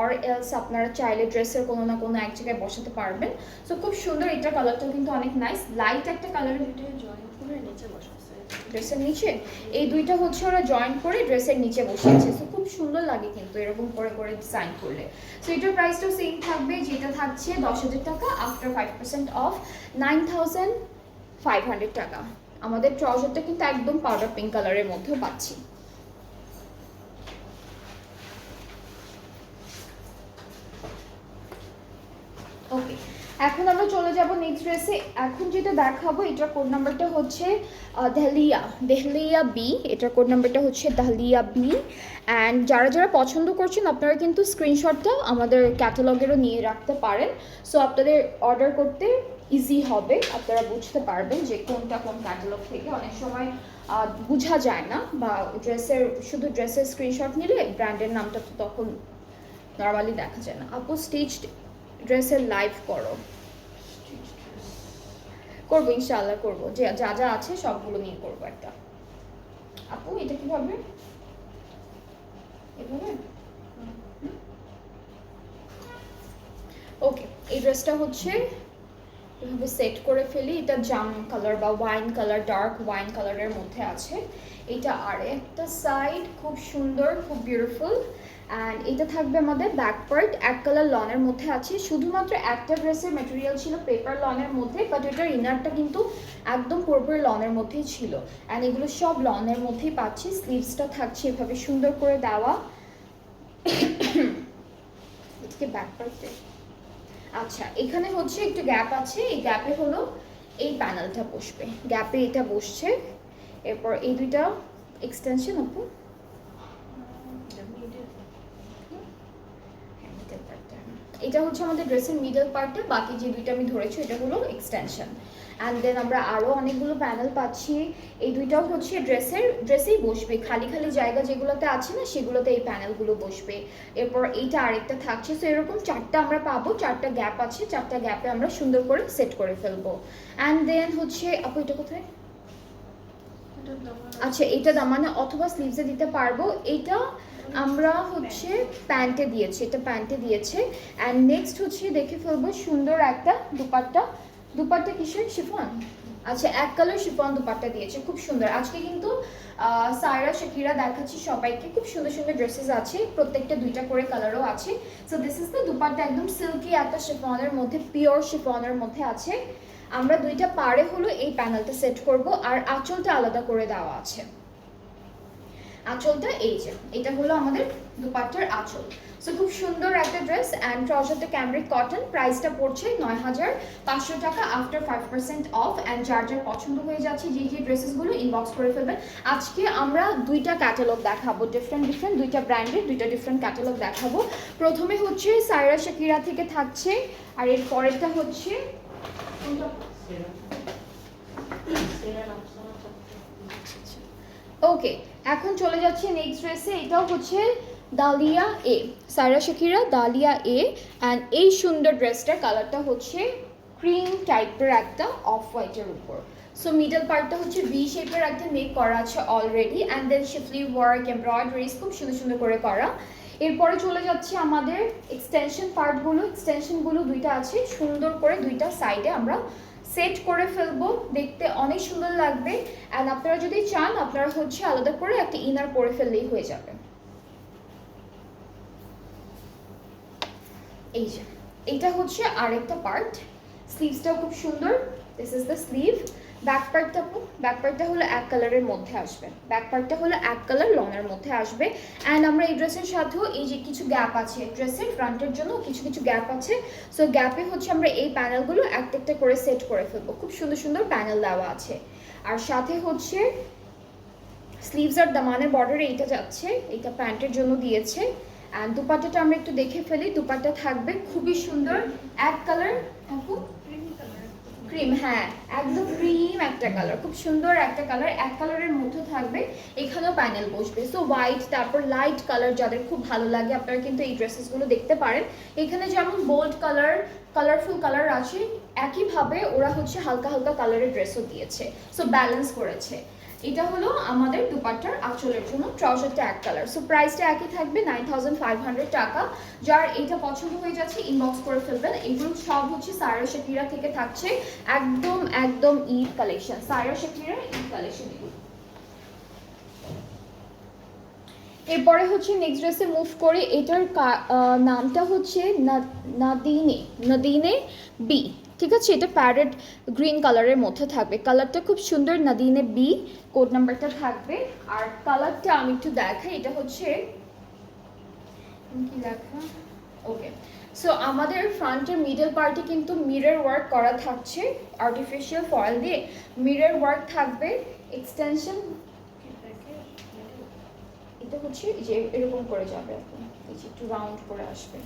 অর এলস আপনারা চাইলে ড্রেসের কোনো না কোনো এক জায়গায় বসাতে পারবেন। সো খুব সুন্দর, এটা কালারটাও কিন্তু অনেক নাইস, লাইট একটা কালারের। এটা জয়েন করে নিচে বসাচ্ছে। ড্রেসের নিচে এই দুইটা হচ্ছে ওরা জয়েন করে ড্রেসের নিচে বসিয়েছে। সো খুব সুন্দর লাগে কিন্তু এরকম করে করে ডিজাইন করলে। সো এটার প্রাইসটাও সেম থাকবে, যেটা থাকছে 10,000 টাকা, আফটার 5% অফ 9,500 টাকা। আমাদের ট্রাউজারটা কিন্তু একদম পাউডার পিঙ্ক কালারের মধ্যেও পাচ্ছি। ওকে, এখন আমরা চলে যাব নেক্সট ড্রেসে। এখন যেটা দেখাবো এটার কোড নাম্বারটা হচ্ছে দেহলিয়া বি, এটার কোড নাম্বারটা হচ্ছে দাহলিয়া বি। অ্যান্ড যারা যারা পছন্দ করছেন আপনারা কিন্তু স্ক্রিনশটটা আমাদের ক্যাটালগেরও নিয়ে রাখতে পারেন। সো আপনাদের অর্ডার করতে ইজি হবে, আপনারা বুঝতে পারবেন যে কোনটা কোন ক্যাটালগ থেকে। অনেক সময় বোঝা যায় না, বা শুধু ড্রেসের স্ক্রিনশট নিলে ব্র্যান্ডের নামটা তো তখন নর্মালি দেখা যায় না। আপু স্টিচড ড্রেসের লাইভ করবো ইনশাআল্লাহ, করবো, যে যা যা আছে সবগুলো নিয়ে করবো একটা। আপু এটা কিভাবে, এভাবে? ওকে, এই ড্রেসটা হচ্ছে এভাবে সেট করে ফেলি। এটা জাম কালার বা ওয়াইন কালার, ডার্ক ওয়াইন কালারের মধ্যে আছে। এটা আর একটা সাইড খুব সুন্দর, খুব বিউটিফুল। অ্যান্ড এটা থাকবে আমাদের ব্যাক পার্ট এক কালার লনের মধ্যে আছে। শুধুমাত্র একটা ড্রেসের ম্যাটেরিয়াল ছিল পেপার লনের মধ্যে, বাট এটার ইনারটা কিন্তু একদম পুরোপুরি লনের মধ্যেই ছিল। অ্যান্ড এগুলো সব লনের মধ্যেই পাচ্ছি। স্লিভসটা থাকছে এভাবে সুন্দর করে দেওয়া। এদিকে ব্যাক পার্টে আচ্ছা, এখানে হচ্ছে একটু গ্যাপ আছে, এই গ্যাপে হলো এই প্যানেলটা বসবে, গ্যাপে এটা বসছে। এরপর এই দুইটা এক্সটেনশন আপু, এটা হচ্ছে আমাদের ড্রেসের মিডল পার্টটা, বাকি যে দুইটা আমি ধরেছি এটা হলো এক্সটেনশন। অ্যান্ড দেন আমরা আরও অনেকগুলো প্যানেল পাচ্ছি। এই দুইটাও হচ্ছে ড্রেসেই বসবে, খালি খালি জায়গা যেগুলোতে আছে না সেগুলোতে এই প্যানেলগুলো বসবে। এরপর এইটা আরেকটা থাকছে। সো এরকম চারটা আমরা পাবো, চারটা গ্যাপ আছে, চারটা গ্যাপে আমরা সুন্দর করে সেট করে ফেলবো। অ্যান্ড দেন হচ্ছে আপু এটা কোথায়, আচ্ছা এটা দামানে অথবা স্লিভসে দিতে পারবো। এইটা আমরা হচ্ছে প্যান্টে দিয়েছি, এটা প্যান্টে দিয়েছে। অ্যান্ড নেক্সট হচ্ছে দেখে ফেলবো সুন্দর একটা দুপাট্টা কিসের, শিফন? আচ্ছা, এক কালার শিফন দুপাট্টা দিয়েছে, খুব সুন্দর। আজকে কিন্তু সায়রা শাকিরা দেখাচ্ছি সবাইকে, খুব সুন্দর সুন্দর ড্রেসেস আছে, প্রত্যেকটা দুইটা করে কালারও আছে। So this is the dupatta, একদম সিল্কি একটা শিফনের মধ্যে, পিওর শিফনের মধ্যে আছে। আমরা দুইটা পাড়ে হলো এই প্যানেলটা সেট করব, আর আঁচলটা আলাদা করে দেওয়া আছে। আঁচলটা এই যে, এটা হলো আমাদের দুপাট্টার আঁচল। সো খুব সুন্দর একটা ড্রেস। অ্যান্ড ট্রাউজারটা ক্যামব্রিক কটন, প্রাইসটা পড়ছে 9,500 টাকা, আফটার 5% অফ। অ্যান্ড যার যার পছন্দ হয়ে যাচ্ছে যে ড্রেসেসগুলো ইনবক্স করে ফেলবেন। আজকে আমরা দুইটা ক্যাটালগ দেখাবো, ডিফারেন্ট দুইটা ব্র্যান্ডের দুইটা ডিফারেন্ট ক্যাটালগ দেখাবো। প্রথমে হচ্ছে সায়রা শাকিরা থেকে থাকছে, আর এর পরেরটা হচ্ছে ওকে। এখন চলে যাচ্ছে নেক্সট ড্রেসে, এটাও হচ্ছে দালিয়া এ, সায়রা শাকিরা দালিয়া এ। অ্যান্ড এই সুন্দর ড্রেসটার কালারটা হচ্ছে ক্রিম টাইপের একটা অফ হোয়াইটের উপর। সো মিডল পার্টটা হচ্ছে ভি শেপের একটা মেক করা আছে already, and then schiffli work, embroideries খুব সুন্দর সুন্দর করে করা। এরপরে চলে যাচ্ছে আমাদের এক্সটেনশনগুলো দুইটা আছে, সুন্দর করে দুইটা সাইডে আমরা সেট করে ফেলবো, দেখতে অনেক সুন্দর লাগবে। অ্যান্ড আপনারা যদি চান আপনারা হচ্ছে আলাদা করে একটা ইনার পরে ফেললেই হয়ে যাবে। এই যে এইটা হচ্ছে আরেকটা পার্ট, স্লিভসটাও খুব সুন্দর, this is the sleeve. Back পার্টটা হলো এক কালারের মধ্যে আসবে, ব্যাক পার্টটা হলো এক কালার লনের মধ্যে আসবে। অ্যান্ড আমরা এই ড্রেসের সাথেও এই যে কিছু গ্যাপ আছে, ড্রেসের ফ্রন্টের জন্য কিছু কিছু গ্যাপ আছে। সো গ্যাপে হচ্ছে আমরা এই প্যানেলগুলো একটা একটা করে সেট করে ফেলবো, খুব সুন্দর সুন্দর প্যানেল দেওয়া আছে। আর সাথে হচ্ছে স্লিভস আর দামানের বর্ডারে এইটা যাচ্ছে, এটা প্যান্টের জন্য দিয়েছে। অ্যান্ড দুপাট্টাটা আমরা একটু দেখে ফেলি। দুপাট্টা থাকবে খুবই সুন্দর এক কালার, ক্রিম, হ্যাঁ একদম ক্রিম একটা কালার, খুব সুন্দর একটা কালার, এক কালারের মধ্যে থাকবে। এখানেও প্যানেল বসবে, সো হোয়াইট তারপর লাইট কালার যাদের খুব ভালো লাগে আপনারা কিন্তু এই ড্রেসেসগুলো দেখতে পারেন। এখানে যেমন বোল্ড কালার, কালারফুল কালার আছে, একইভাবে ওরা হচ্ছে হালকা হালকা কালারের ড্রেসও দিয়েছে, সো ব্যালেন্স করেছে। এটা হলো আমাদের দুপাট্টার আঁচলের জন্য, ট্রাউজারটা এক কালার। সো প্রাইসটা একই থাকবে 9500 টাকা। যার এইটা পছন্দ হয়ে যাচ্ছে ইনবক্স করে ফেলবেন। এগুলো সব হচ্ছে সায়রা শাকিরা থেকে থাকছে, একদম একদম ঈদ কালেকশন, সায়রা শাকিরার ঈদ কালেকশন এগুলো। এরপরে হচ্ছে নেক্সট ড্রেসে মুভ করে, এটার নামটা হচ্ছে নাদিনে, নাদিনে বি, ঠিক আছে। এটা প্যারেট গ্রিন কালারের মধ্যে থাকবে, কালারটা খুব সুন্দর, নাদিনে বি কোড নাম্বারটা থাকবে। আর কালারটা আমি একটু দেখাই, এটা হচ্ছে কি লেখা, ওকে। সো আমাদের ফ্রন্টের মিডল পার্টে কিন্তু মিরর ওয়ার্ক করা থাকছে, আর্টিফিশিয়াল ফয়েল দিয়ে মিরর ওয়ার্ক থাকবে, এক্সটেনশন। এটা হচ্ছে যে এরকম করে যাবে, এখন এই যে একটু রাউন্ড করে আসবে।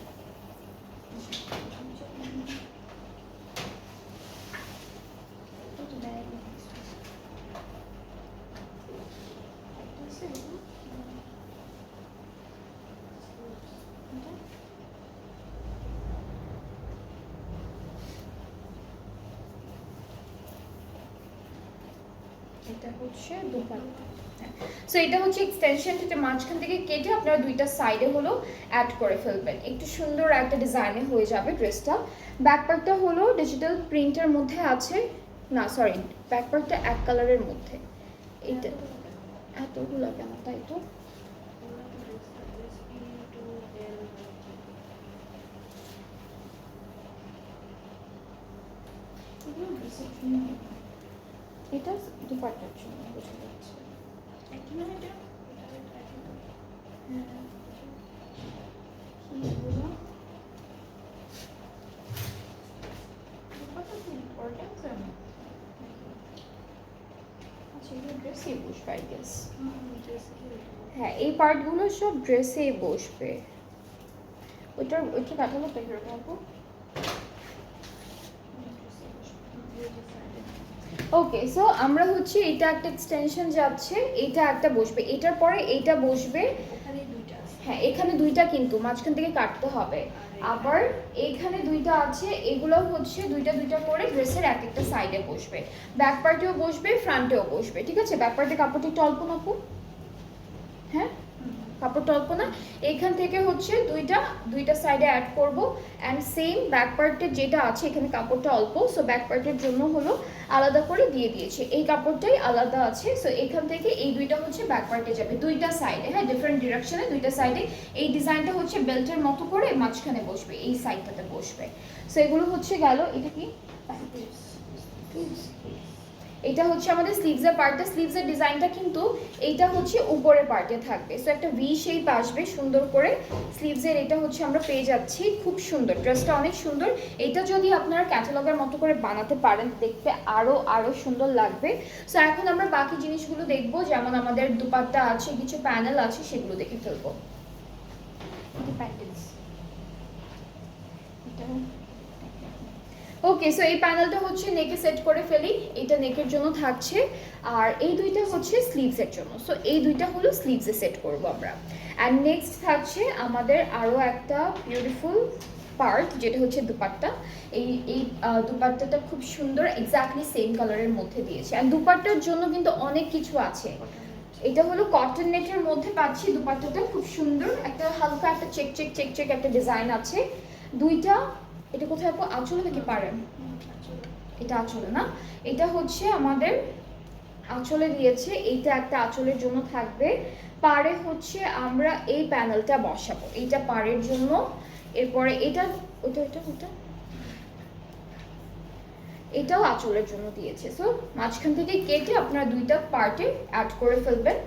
এটা হচ্ছে দুপাট্টা, সো এটা হচ্ছে এক্সটেনশন, এটা মাঝখান থেকে কেটে আপনারা দুইটা সাইডে হলো অ্যাড করে ফেলবেন, একটু সুন্দর একটা ডিজাইনে হয়ে যাবে ড্রেসটা। ব্যাকপার্টটা হলো ডিজিটাল প্রিন্টের মধ্যে আছে, না সরি ব্যাকপার্টটা এক কালারের মধ্যে। এইটা এতগুলো কেন, তাই তো এটা দুপাট্টার জন্য বোঝা যাচ্ছে। হ্যাঁ এই পার্টগুলো সব ড্রেসে বসবে। ওইটা কাটালোটা কিরকম আপু? ওকে, সো আমরা হচ্ছে এটা একটা এক্সটেনশন যাচ্ছে, এটা একটা বসবে, এটার পরে এইটা বসবে। হ্যাঁ এখানে দুইটা কিন্তু মাঝখান থেকে কাটতে হবে, আবার এইখানে দুইটা আছে, এগুলো হচ্ছে দুইটা দুইটা করে ড্রেসের এক একটা সাইডে বসবে, ব্যাক পার্টেও বসবে ফ্রন্টেও বসবে, ঠিক আছে। ব্যাক পার্টে কাপড়টা একটু অল্প নাপু, হ্যাঁ কাপড়টা অল্প না, এইখান থেকে হচ্ছে দুইটা সাইডে অ্যাড করব। অ্যান্ড সেম ব্যাক পার্টের যেটা আছে এখানে কাপড়টা অল্প, সো ব্যাক পার্টের জন্য হলো আলাদা করে দিয়ে দিয়েছি, এই কাপড়টাই আলাদা আছে। সো এখান থেকে এই দুইটা হচ্ছে ব্যাক পার্টে যাবে দুইটা সাইডে, হ্যাঁ ডিফারেন্ট ডিরেকশনে দুইটা সাইডে। এই ডিজাইনটা হচ্ছে বেল্টের মতো করে মাঝখানে বসবে, এই সাইডটাতে বসবে। সো এগুলো হচ্ছে গেল, এটা কি এটা হচ্ছে আমাদের স্লিভসের পার্টটা, স্লিভসের ডিজাইনটা কিন্তু এইটা হচ্ছে উপরের পার্টে থাকবে, সো একটা ভি শেপ আসবে সুন্দর করে স্লিভসের। এটা হচ্ছে আমরা পেয়ে যাচ্ছি, খুব সুন্দর, ড্রেসটা অনেক সুন্দর। এটা যদি আপনারা ক্যাটালগের মতো করে বানাতে পারেন দেখতে আরো সুন্দর লাগবে। সো এখন আমরা বাকি জিনিসগুলো দেখবো, যেমন আমাদের দুপাট্টা আছে, কিছু প্যানেল আছে, সেগুলো দেখে ফেলবো। ওকে, সো এই প্যানেলটা হচ্ছে নেকে সেট করে ফেলি, এটা নেকের জন্য থাকছে, আর এই দুইটা হচ্ছে স্লিভসের জন্য। সো এই দুইটা হলো স্লিভসে সেট করব আমরা। অ্যান্ড নেক্সট থাকছে আমাদের আরও একটা বিউটিফুল পার্ট, যেটা হচ্ছে দুপাট্টা। এই দুপাট্টাটা খুব সুন্দর, এক্স্যাক্টলি সেম কালারের মধ্যে দিয়েছে। অ্যান্ড দুপাট্টার জন্য কিন্তু অনেক কিছু আছে, এটা হলো কটন নেটের মধ্যে পাচ্ছি দুপাট্টাটা, খুব সুন্দর একটা হালকা একটা চেক চেক চেক চেক একটা ডিজাইন আছে। দুইটা, এটা কোথায় আপু, আঁচলে নাকি পারেন? এটা আঁচলে না, এটা হচ্ছে আমাদের আঁচলে দিয়েছে, এইটা একটা আঁচলের জন্য থাকবে। পাড়ে হচ্ছে আমরা এই প্যানেলটা বসাবো, এইটা পাড়ের জন্য। এরপরে এটা ওটা ওটা ওটা এটাও আঁচলের জন্য দিয়েছে। সো মাঝখান থেকে কেটে আপনারা দুইটা পার্টে অ্যাড করে ফেলবেন।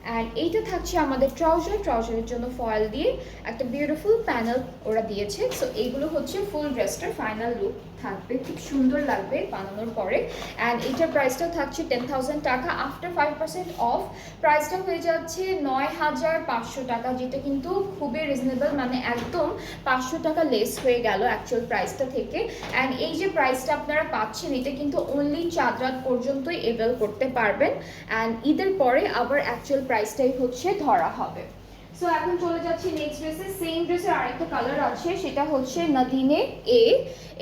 অ্যান্ড এইটা থাকছে আমাদের ট্রাউজারের জন্য ফয়েল দিয়ে একটা বিউটিফুল প্যানেল ওরা দিয়েছে। সো এইগুলো হচ্ছে ফুল ড্রেসটার ফাইনাল লুক। থাকবে, খুব সুন্দর লাগবে বানানোর পরে। অ্যান্ড এটার প্রাইসটা থাকছে 10,000 টাকা। আফটার 5% অফ প্রাইসটা হয়ে যাচ্ছে 9,500 টাকা, যেটা কিন্তু খুবই রিজনেবল, মানে একদম 500 টাকা লেস হয়ে গেল অ্যাকচুয়াল প্রাইসটা থেকে। অ্যান্ড এই যে প্রাইসটা আপনারা পাচ্ছেন, এটা কিন্তু অনলি চাঁদ রাত পর্যন্তই এভেল করতে পারবেন। অ্যান্ড ঈদের পরে আবার অ্যাকচুয়াল প্রাইসটাই হচ্ছে ধরা হবে। সো এখন চলে যাচ্ছি নেক্সট ড্রেসে। সেম ড্রেসের আরেকটা কালার আছে, সেটা হচ্ছে নাদিনে এ।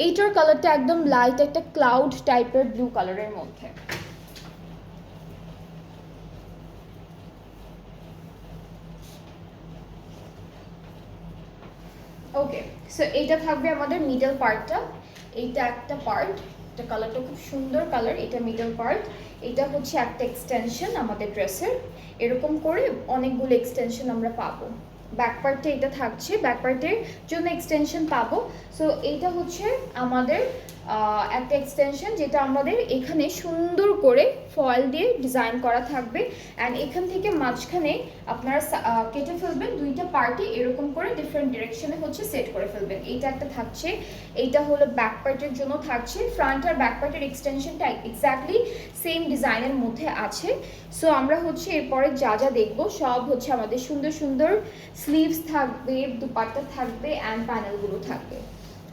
এইটার কালারটা একদম লাইট একটা ক্লাউড টাইপের ব্লু কালারের মধ্যে। ওকে, সো এইটা থাকবে আমাদের মিডল পার্টটা। এইটা একটা পার্ট, এটা কালারটা খুব সুন্দর কালার, এটা মিডল পার্ট। এটা হচ্ছে একটা এক্সটেনশন আমাদের ড্রেসের, এরকম করে অনেকগুলো এক্সটেনশন আমরা পাবো। ব্যাক পার্টে এটা থাকছে, ব্যাক পার্টের জন্য এক্সটেনশন পাবো। সো এইটা হচ্ছে আমাদের একটা এক্সটেনশন, যেটা আমাদের এখানে সুন্দর করে ফয়েল দিয়ে ডিজাইন করা থাকবে। অ্যান্ড এখান থেকে মাঝখানে আপনারা কেটে ফেলবেন, দুইটা পার্টি এরকম করে ডিফারেন্ট ডিরেকশনে হচ্ছে সেট করে ফেলবেন। এইটা একটা থাকছে, এইটা হলো ব্যাক পার্টের জন্য থাকছে। ফ্রন্ট আর ব্যাক পার্টের এক্সটেনশনটা এক্স্যাক্টলি সেম ডিজাইনের মধ্যে আছে। সো আমরা হচ্ছে এরপরে যা যা দেখবো সব হচ্ছে আমাদের সুন্দর সুন্দর স্লিভস থাকবে, দুপাট্টা থাকবে অ্যান্ড প্যানেলগুলো থাকবে।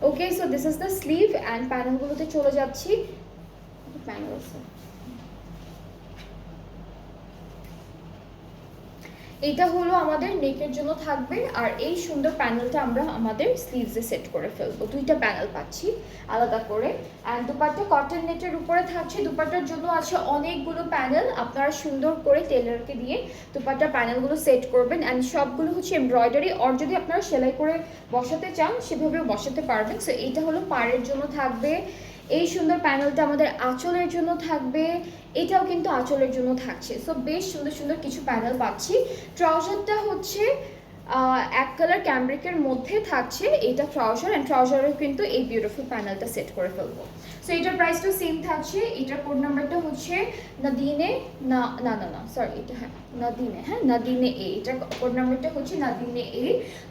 Okay, so this is the sleeve and প্যানেলগুলোতে চলে যাচ্ছি। প্যানেল এটা হলো আমাদের নেকের জন্য থাকবে, আর এই সুন্দর প্যানেলটা আমরা আমাদের স্লিভসে সেট করে ফেলবো। দুইটা প্যানেল পাচ্ছি আলাদা করে। অ্যান্ড দুপাট্টা কটন নেটের উপরে থাকছে, দুপাট্টার জন্য আছে অনেকগুলো প্যানেল। আপনারা সুন্দর করে টেলারকে দিয়ে দুপাট্টার প্যানেলগুলো সেট করবেন। অ্যান্ড সবগুলো হচ্ছে এমব্রয়ডারি, আর যদি আপনারা সেলাই করে বসাতে চান সেভাবেও বসাতে পারবেন। সো এইটা হলো পাড়ের জন্য থাকবে। এই সুন্দর প্যানেলটা আমাদের আঁচলের জন্য থাকবে, এটাও কিন্তু আঁচলের জন্য থাকছে। সো বেশ সুন্দর সুন্দর কিছু প্যানেল পাচ্ছি। ট্রাউজারটা হচ্ছে এক কালার ক্যামব্রিকের মধ্যে থাকছে, এটা ট্রাউজার। অ্যান্ড ট্রাউজারেও কিন্তু এই বিউটিফুল প্যানেলটা সেট করে ফেলবো। সো এটার প্রাইসটা সেম থাকছে। এটার কোড নাম্বারটা হচ্ছে নাদিনে না না না না সরি, এটা হ্যাঁ নাদিনে, হ্যাঁ নাদিনে এ। এটার কোড নাম্বারটা হচ্ছে নাদিনে এ।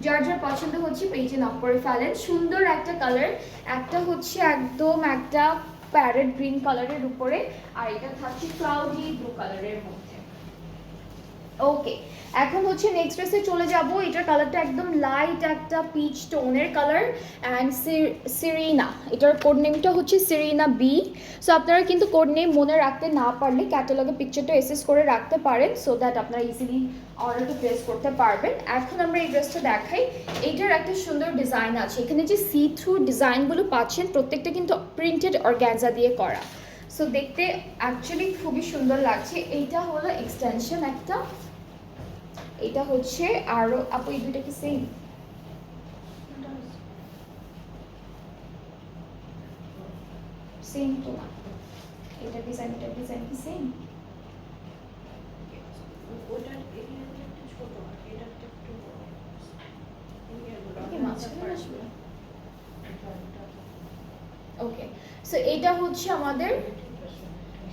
যার যার পছন্দ হচ্ছে পেজে নক করে ফেলেন। সুন্দর একটা কালার, একটা হচ্ছে একদম একটা প্যারেট গ্রিন কালারের উপরে, আর এটা থাকছে ক্লাউডি ব্লু কালারের মধ্যে। ওকে, এখন হচ্ছে নেক্সট ড্রেসে চলে যাব। এটার কালারটা একদম লাইট একটা পিচ টোনের কালার অ্যান্ড সিরিনা। এটার কোড নেমটা হচ্ছে সিরিনা বি। সো আপনারা কিন্তু কোড নেম মনে রাখতে না পারলে ক্যাটালগে পিকচারটা এসএস করে রাখতে পারেন, সো দ্যাট আপনারা ইজিলি অর্ডারটা প্লেস করতে পারবেন। এখন আমরা এই ড্রেসটা দেখাই। এইটার একটা সুন্দর ডিজাইন আছে, এখানে যে সি থ্রু ডিজাইনগুলো পাচ্ছেন প্রত্যেকটা কিন্তু প্রিন্টেড অর্গানজা দিয়ে করা। সো দেখতে অ্যাকচুয়ালি খুবই সুন্দর লাগছে। এইটা হলো এক্সটেনশন একটা, এটা হচ্ছে আরো। আপু এই দুইটা কি সেম? সেম তো না, এটা ডিজাইন কি সেম? ওটার এরিয়াটা একটু ছোট, আর এটারটা একটু বড়। ওকে, মাঝখানে আসবে। ওকে, সো এটা হচ্ছে আমাদের,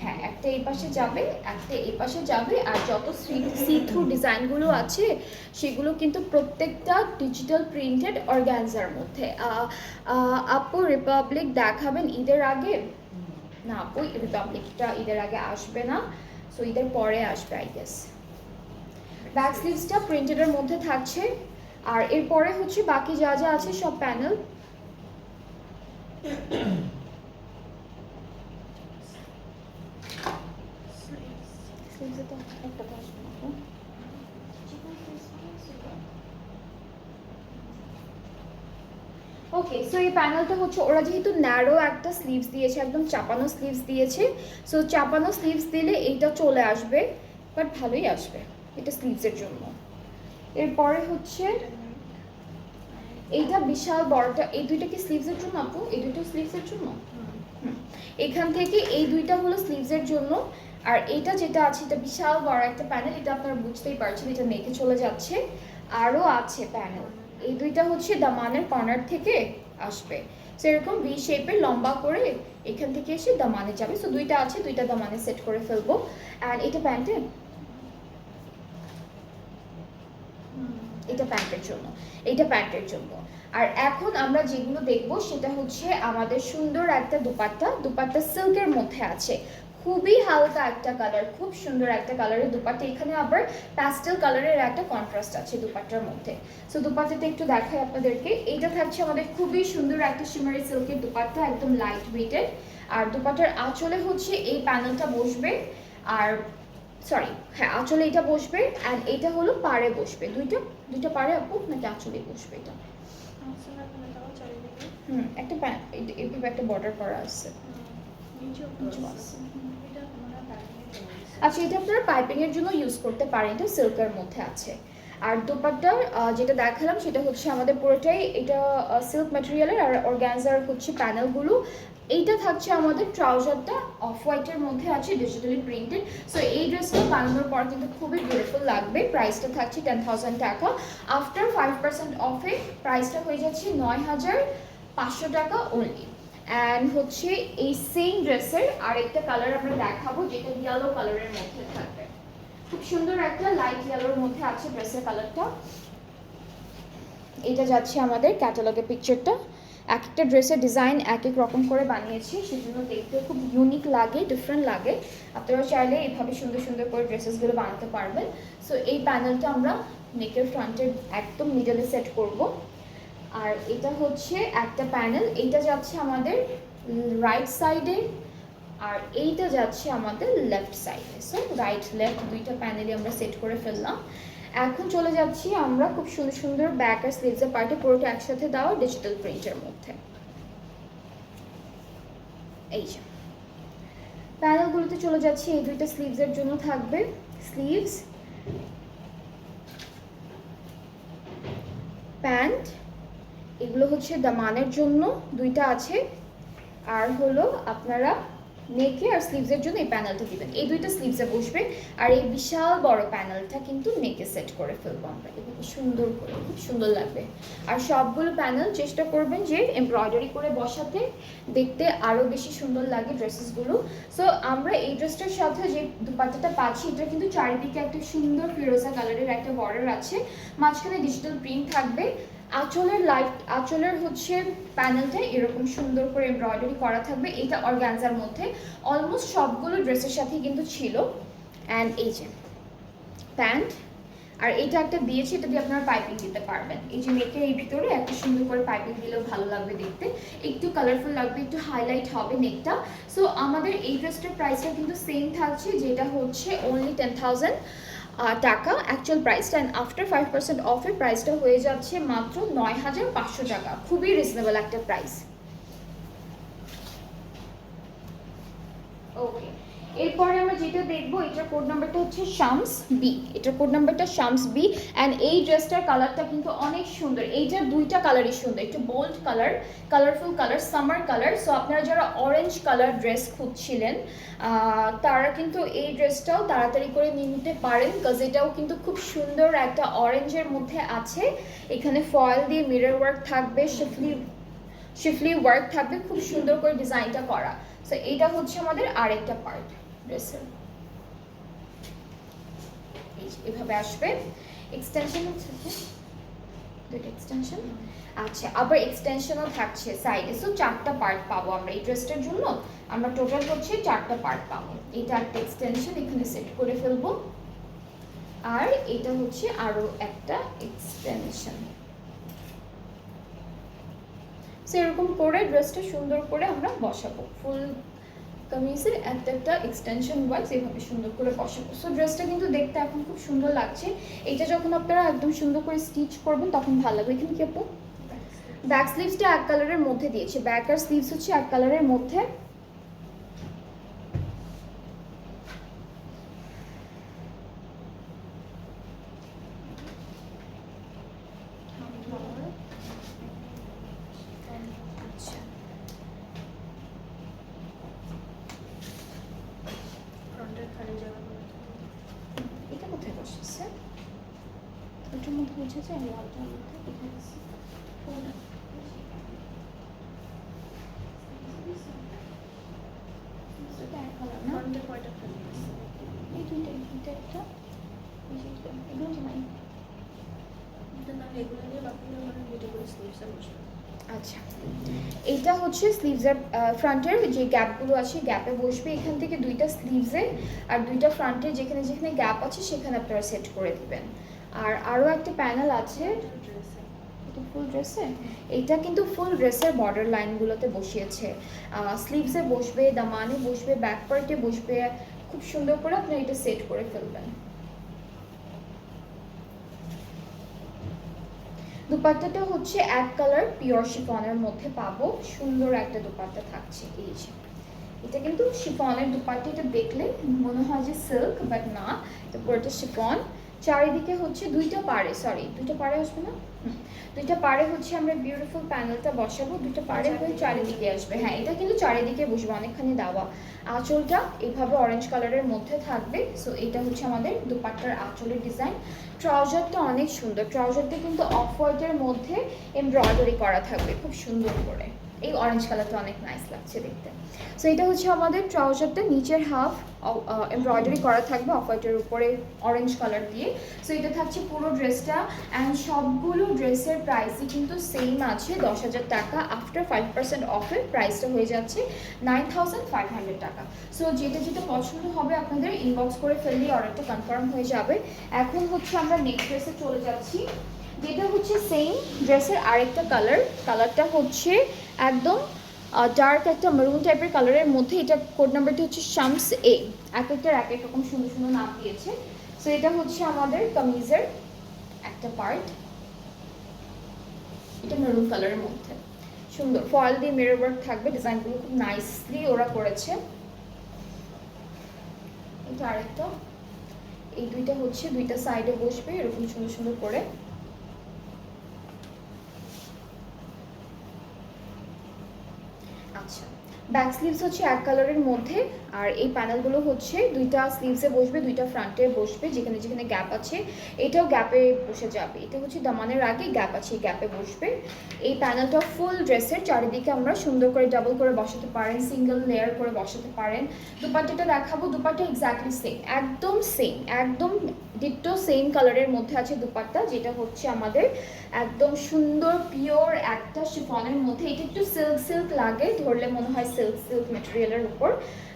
হ্যাঁ একটা এই পাশে যাবে, একটা এই পাশে যাবে। আর যত সি থ্রু ডিজাইনগুলো আছে সেগুলো কিন্তু প্রত্যেকটা ডিজিটাল প্রিন্টেড অর্গানজার মধ্যে। আপু রিপাবলিক দেখাবেন ঈদের আগে? না আপু, রিপাবলিকটা ঈদের আগে আসবে না, সো ঈদের পরে আসবে আই গেস। ব্যাক স্লিভসটা প্রিন্টেডের মধ্যে থাকছে, আর এরপরে হচ্ছে বাকি যা যা আছে সব প্যানেল। ওকে, সো এই প্যানেলটা হচ্ছে ওরা যেহেতু ন্যারো একটা স্লিভস দিয়েছে, একদম চাপানো স্লিভস দিয়েছে। সো চাপানো স্লিভস দিলে এইটা চলে আসবে, বাট ভালোই আসবে এটা স্লিভসের জন্য। এরপরে হচ্ছে এইটা বিশাল বড়টা, এই দুইটা কি স্লিভসের জন্য আপু? এই দুইটা স্লিভসের জন্য। এখান থেকে এই দুইটা হলো স্লিভসের জন্য, আর এটা যেটা আছে এটা বিশাল বড় একটা প্যানেল, এটা আপনারা বুঝতেই পারছেন এটা নেকে চলে যাচ্ছে। আরও আছে প্যানেল, এই দুইটা হচ্ছে দামানের কর্নার থেকে আসবে। সো এরকম ভি শেপের লম্বা করে এখান থেকে এসে দামানে যাবে। সো দুইটা আছে, দুইটা দামানে সেট করে ফেলবো। অ্যান্ড এটা প্যান্টে এটা প্যান্টের জন্য, এইটা প্যান্টের জন্য। আর এখন আমরা যেগুলো দেখব সেটা হচ্ছে আমাদের সুন্দর একটা দুপাট্টা, দুপাট্টা সিল্কের মধ্যে আছে, খুবই হালকা একটা কালার, খুব সুন্দর একটা কালারের দুপাট্টা। এখানে আবার প্যাস্টেল কালারের একটা কন্ট্রাস্ট আছে দুপাট্টার মধ্যে। সো দুপাট্টাটা একটু দেখাই আপনাদেরকে। এইটা থাকছে আমাদের খুবই সুন্দর একটা শিমারি সিল্কের দুপাট্টা, একদম লাইট ওয়েটেড। আর দুপাট্টার আঁচলে হচ্ছে এই প্যানেলটা বসবে, আর সরি হ্যাঁ আঁচলে এটা বসবে, অ্যান্ড এটা হলো পাড়ে বসবে, দুইটা দুইটা পাড়ে আপু নাকি আঁচলে বসবে এটা? একটা এইভাবে একটা বর্ডার করা আছে। আচ্ছা, এটা আপনারা পাইপিং এর জন্য ইউজ করতে পারেন, এটা সিল্কের মধ্যে আছে। আর দোপাট্টার যেটা দেখালাম সেটা হচ্ছে আমাদের পুরোটাই এটা সিল্ক ম্যাটেরিয়ালের, আর অর্গানজার হচ্ছে প্যানেলগুলো। এইটা থাকছে আমাদের ট্রাউজারটা অফ হোয়াইটের মধ্যে আছে, ডিজিটালি প্রিন্টেড। সো এই ড্রেসটা বানানোর পর কিন্তু খুবই বিউটিফুল লাগবে। প্রাইসটা থাকছে 10,000 টাকা। আফটার 5% অফে প্রাইসটা হয়ে যাচ্ছে 9,500 টাকা অনলি। অ্যান্ড হচ্ছে এই সেম ড্রেসের আরেকটা কালার আমরা দেখাবো, যেটা ইয়েলো কালারের মধ্যে থাকবে, খুব সুন্দর একটা লাইট ইয়েলোর মধ্যে আছে ড্রেসের কালারটা। এটা যাচ্ছে আমাদের ক্যাটালগের পিকচারটা। এক একটা ড্রেসের ডিজাইন এক এক রকম করে বানিয়েছি, সেজন্য দেখতে খুব ইউনিক লাগে, ডিফারেন্ট লাগে। আপনারা চাইলে এইভাবে সুন্দর সুন্দর করে ড্রেসেসগুলো বানাতে পারবেন। সো এই প্যানেলটা আমরা নেকের ফ্রন্টের একদম মিডলে সেট করব। আর এটা হচ্ছে একটা প্যানেল, এইটা যাচ্ছে আমাদের রাইট সাইডে, আর এইটা যাচ্ছে আমাদের লেফট সাইডে। সো রাইট লেফট দুইটা প্যানেলই আমরা সেট করে ফেললাম। এখন চলে যাচ্ছি আমরা খুব সুন্দর সুন্দর ব্যাক আর স্লিভসের পার্টে, পুরোটা একসাথে দেওয়া ডিজিটাল প্রিন্টের মধ্যে। এই যে প্যানেলগুলোতে চলে যাচ্ছি, এই দুইটা স্লিভসের জন্য থাকবে স্লিভস, প্যান্ট, এগুলো হচ্ছে দামানের জন্য দুইটা আছে, আর হলো আপনারা নেকে আর স্লিভসের জন্য এই প্যানেলটা দিবেন, এই দুইটা স্লিভসে বসবে। আর এই বিশাল বড় প্যানেলটা কিন্তু নেকে সেট করে ফেলবো আমরা এভাবে সুন্দর করে, খুব সুন্দর লাগবে। আর সবগুলো প্যানেল চেষ্টা করবেন যে এমব্রয়ডারি করে বসাতে, দেখতে আরও বেশি সুন্দর লাগে ড্রেসেসগুলো। সো আমরা এই ড্রেসটার সাথে যে দুপাট্টাটা পাচ্ছি, এটা কিন্তু চারিদিকে একটা সুন্দর ফিরোজা কালারের একটা বর্ডার আছে, মাঝখানে ডিজিটাল প্রিন্ট থাকবে। আঁচলের হচ্ছে প্যানেলটা এরকম সুন্দর করে এমব্রয়ডারি করা থাকবে, এটা অর্গানজার মধ্যে। অলমোস্ট সবগুলো ড্রেসের সাথেই কিন্তু ছিল। অ্যান্ড এই যে প্যান্ট, আর এইটা একটা দিয়েছি, এটা দিয়ে আপনারা পাইপিং দিতে পারবেন। এই যে নেকের এই ভিতরে একটা সুন্দর করে পাইপিং দিলেও ভালো লাগবে দেখতে, একটু কালারফুল লাগবে, একটু হাইলাইট হবে নেকটা। সো আমাদের এই ড্রেসটার প্রাইসটা কিন্তু সেম থাকছে, যেটা হচ্ছে অনলি 10,000 টাকা অ্যাকচুয়াল প্রাইসটা। অ্যান্ড আফটার 5% অফের প্রাইসটা হয়ে যাচ্ছে মাত্র 9,500 টাকা, খুবই রিজনেবল একটা প্রাইস। ওকে, এরপরে আমরা যেটা দেখবো, এটার কোড নাম্বারটা হচ্ছে শামস বি, এটার কোড নাম্বারটা শামস বি। অ্যান্ড এই ড্রেসটার কালারটা কিন্তু অনেক সুন্দর, এইটার দুইটা কালারই সুন্দর, একটু bold colour, colourful colour, summer colour. So আপনারা যারা অরেঞ্জ কালার ড্রেস খুঁজছিলেন তারা কিন্তু এই ড্রেসটাও তাড়াতাড়ি করে নিয়ে নিতে পারেন, বিকজ এটাও কিন্তু খুব সুন্দর একটা অরেঞ্জের মধ্যে আছে। এখানে ফয়েল দিয়ে মিরর ওয়ার্ক থাকবে, শিফলি ওয়ার্ক থাকবে, খুব সুন্দর করে ডিজাইনটা করা। সো এইটা হচ্ছে আমাদের আরেকটা পার্ট ড্রেসের, এভাবে আসবে। এক্সটেনশন হচ্ছে দুটো এক্সটেনশন, আচ্ছা আবার এক্সটেনশনও থাকছে সাইডে। সো 4টা পার্ট পাবো আমরা এই ড্রেসটার জন্য, আমরা টোটাল হচ্ছে 4টা পার্ট পাবো। এটা একটা এক্সটেনশন এখানে সেট করে ফেলবো, আর এটা হচ্ছে আরো একটা এক্সটেনশন। সেরকম করে ড্রেসটা সুন্দর করে আমরা বসাবো, ফুল কামিজের একটা একটা এক্সটেনশন ওয়াইজ এভাবে সুন্দর করে বসাবো। সো ড্রেসটা কিন্তু দেখতে এখন খুব সুন্দর লাগছে। এটা যখন আপনারা একদম সুন্দর করে স্টিচ করবেন তখন ভালো লাগবে। এখানে কি আপু ব্যাক স্লিভসটা এক কালারের মধ্যে দিয়েছে, ব্যাক আর স্লিভস হচ্ছে এক কালারের মধ্যে। এটা কোথায় বসেছে? ওটার মধ্যে বুঝেছে, আমি লালটার মধ্যে কোথায় আছে? এই দুইটা একটা, এগুলো তো নাই। না এগুলো নিয়ে বাকি মানে মিটে করে স্লিভসে বসবে। আচ্ছা, এইটা হচ্ছে স্লিভসের ফ্রন্টের যে গ্যাপগুলো আছে গ্যাপে বসবে, এখান থেকে দুইটা স্লিভসে আর দুইটা ফ্রন্টে যেখানে যেখানে গ্যাপ আছে সেখানে আপনারা সেট করে দিবেন। আর আরও একটা প্যানেল আছে ড্রেসে ফুল ড্রেসে, এইটা কিন্তু ফুল ড্রেসের বর্ডার লাইনগুলোতে বসিয়েছে, স্লিভসে বসবে, দামানে বসবে, ব্যাক পার্টে বসবে, খুব সুন্দর করে আপনি এটা সেট করে ফেলবেন। দুপাট্টাটা হচ্ছে এক কালার পিওর শিফনের মধ্যে পাবো, সুন্দর একটা দুপাট্টা থাকছে। এই যে এটা কিন্তু শিফনের দুপাট্টা, এটা দেখলে মনে হয় যে সিল্ক, বাট না, এটা পুরোটা শিফন। চারিদিকে হচ্ছে দুইটা পাড়ে, সরি দুইটা পাড়ে আসবে না, দুইটা পাড়ে হচ্ছে আমরা বিউটিফুল প্যানেলটা বসাবো, দুইটা পাড়ে হয়ে চারিদিকে আসবে। হ্যাঁ, এটা কিন্তু চারিদিকে বসবে, অনেকখানি দেওয়া। আঁচলটা এইভাবে অরেঞ্জ কালারের মধ্যে থাকবে। সো এটা হচ্ছে আমাদের দুপাট্টার আঁচলের ডিজাইন। ট্রাউজারটা অনেক সুন্দর, ট্রাউজারটা কিন্তু অফ হোয়াইটের মধ্যে এমব্রয়ডারি করা থাকবে খুব সুন্দর করে। এই অরেঞ্জ কালারটা অনেক নাইস লাগছে দেখতে। সো এটা হচ্ছে আমাদের ট্রাউজারটা, নিচের হাফ এমব্রয়ডারি করা থাকবে অফ হোয়াইটের উপরে অরেঞ্জ কালার দিয়ে। সো এটা থাকছে পুরো ড্রেসটা, অ্যান্ড সবগুলো ড্রেসের প্রাইসই কিন্তু সেম আছে, 10,000 টাকা। আফটার 5% অফের প্রাইসটা হয়ে যাচ্ছে 9,500 টাকা। সো যেটা যেটা পছন্দ হবে আপনাদের ইনবক্স করে ফেললেই অর্ডারটা কনফার্ম হয়ে যাবে। এখন হচ্ছে আমরা নেক্সট ড্রেসে চলে যাচ্ছি, যেটা হচ্ছে সেম ড্রেসের আরেকটা কালারটা হচ্ছে একদম ডার্ক একটা মেরুন টাইপের কালারের মধ্যে। এটা কোড নাম্বারটি হচ্ছে শামস এ, এক একটার এক এক রকম সুন্দর সুন্দর নাম দিয়েছে। সো এটা হচ্ছে আমাদের কামিজের একটা পার্ট, এটা মেরুন কালারের মধ্যে সুন্দর ফয়েল দিয়ে মিরর ওয়ার্ক থাকবে, ডিজাইনগুলো খুব নাইসলি ওরা করেছে। এটা আরেকটা, এই দুইটা হচ্ছে দুইটা সাইডে বসবে এরকম সুন্দর সুন্দর করে। আচ্ছা, ব্যাক স্লিভস হচ্ছে এক কালারের মধ্যে, আর এই প্যানেলগুলো হচ্ছে দুইটা স্লিভসে বসবে, দুইটা ফ্রন্টে বসবে, যেখানে যেখানে গ্যাপ আছে এটাও গ্যাপে বসে যাবে। এটা হচ্ছে দামানের আগে গ্যাপ আছে, গ্যাপে বসবে। এই প্যানেলটা ফুল ড্রেসের চারিদিকে আমরা সুন্দর করে ডাবল করে বসাতে পারেন, সিঙ্গেল লেয়ার করে বসাতে পারেন। দুপাট্টাটা দেখাবো, দুপাট্টা এক্স্যাক্টলি সেম, একদম ডিট্টো সেম কালারের মধ্যে আছে দুপাট্টা, যেটা হচ্ছে আমাদের একদম সুন্দর পিওর একটা শিফনের মধ্যে। এটা একটু সিল্ক সিল্ক লাগে, ধরলে মনে হয় সিল্ক ম্যাটেরিয়ালের উপর,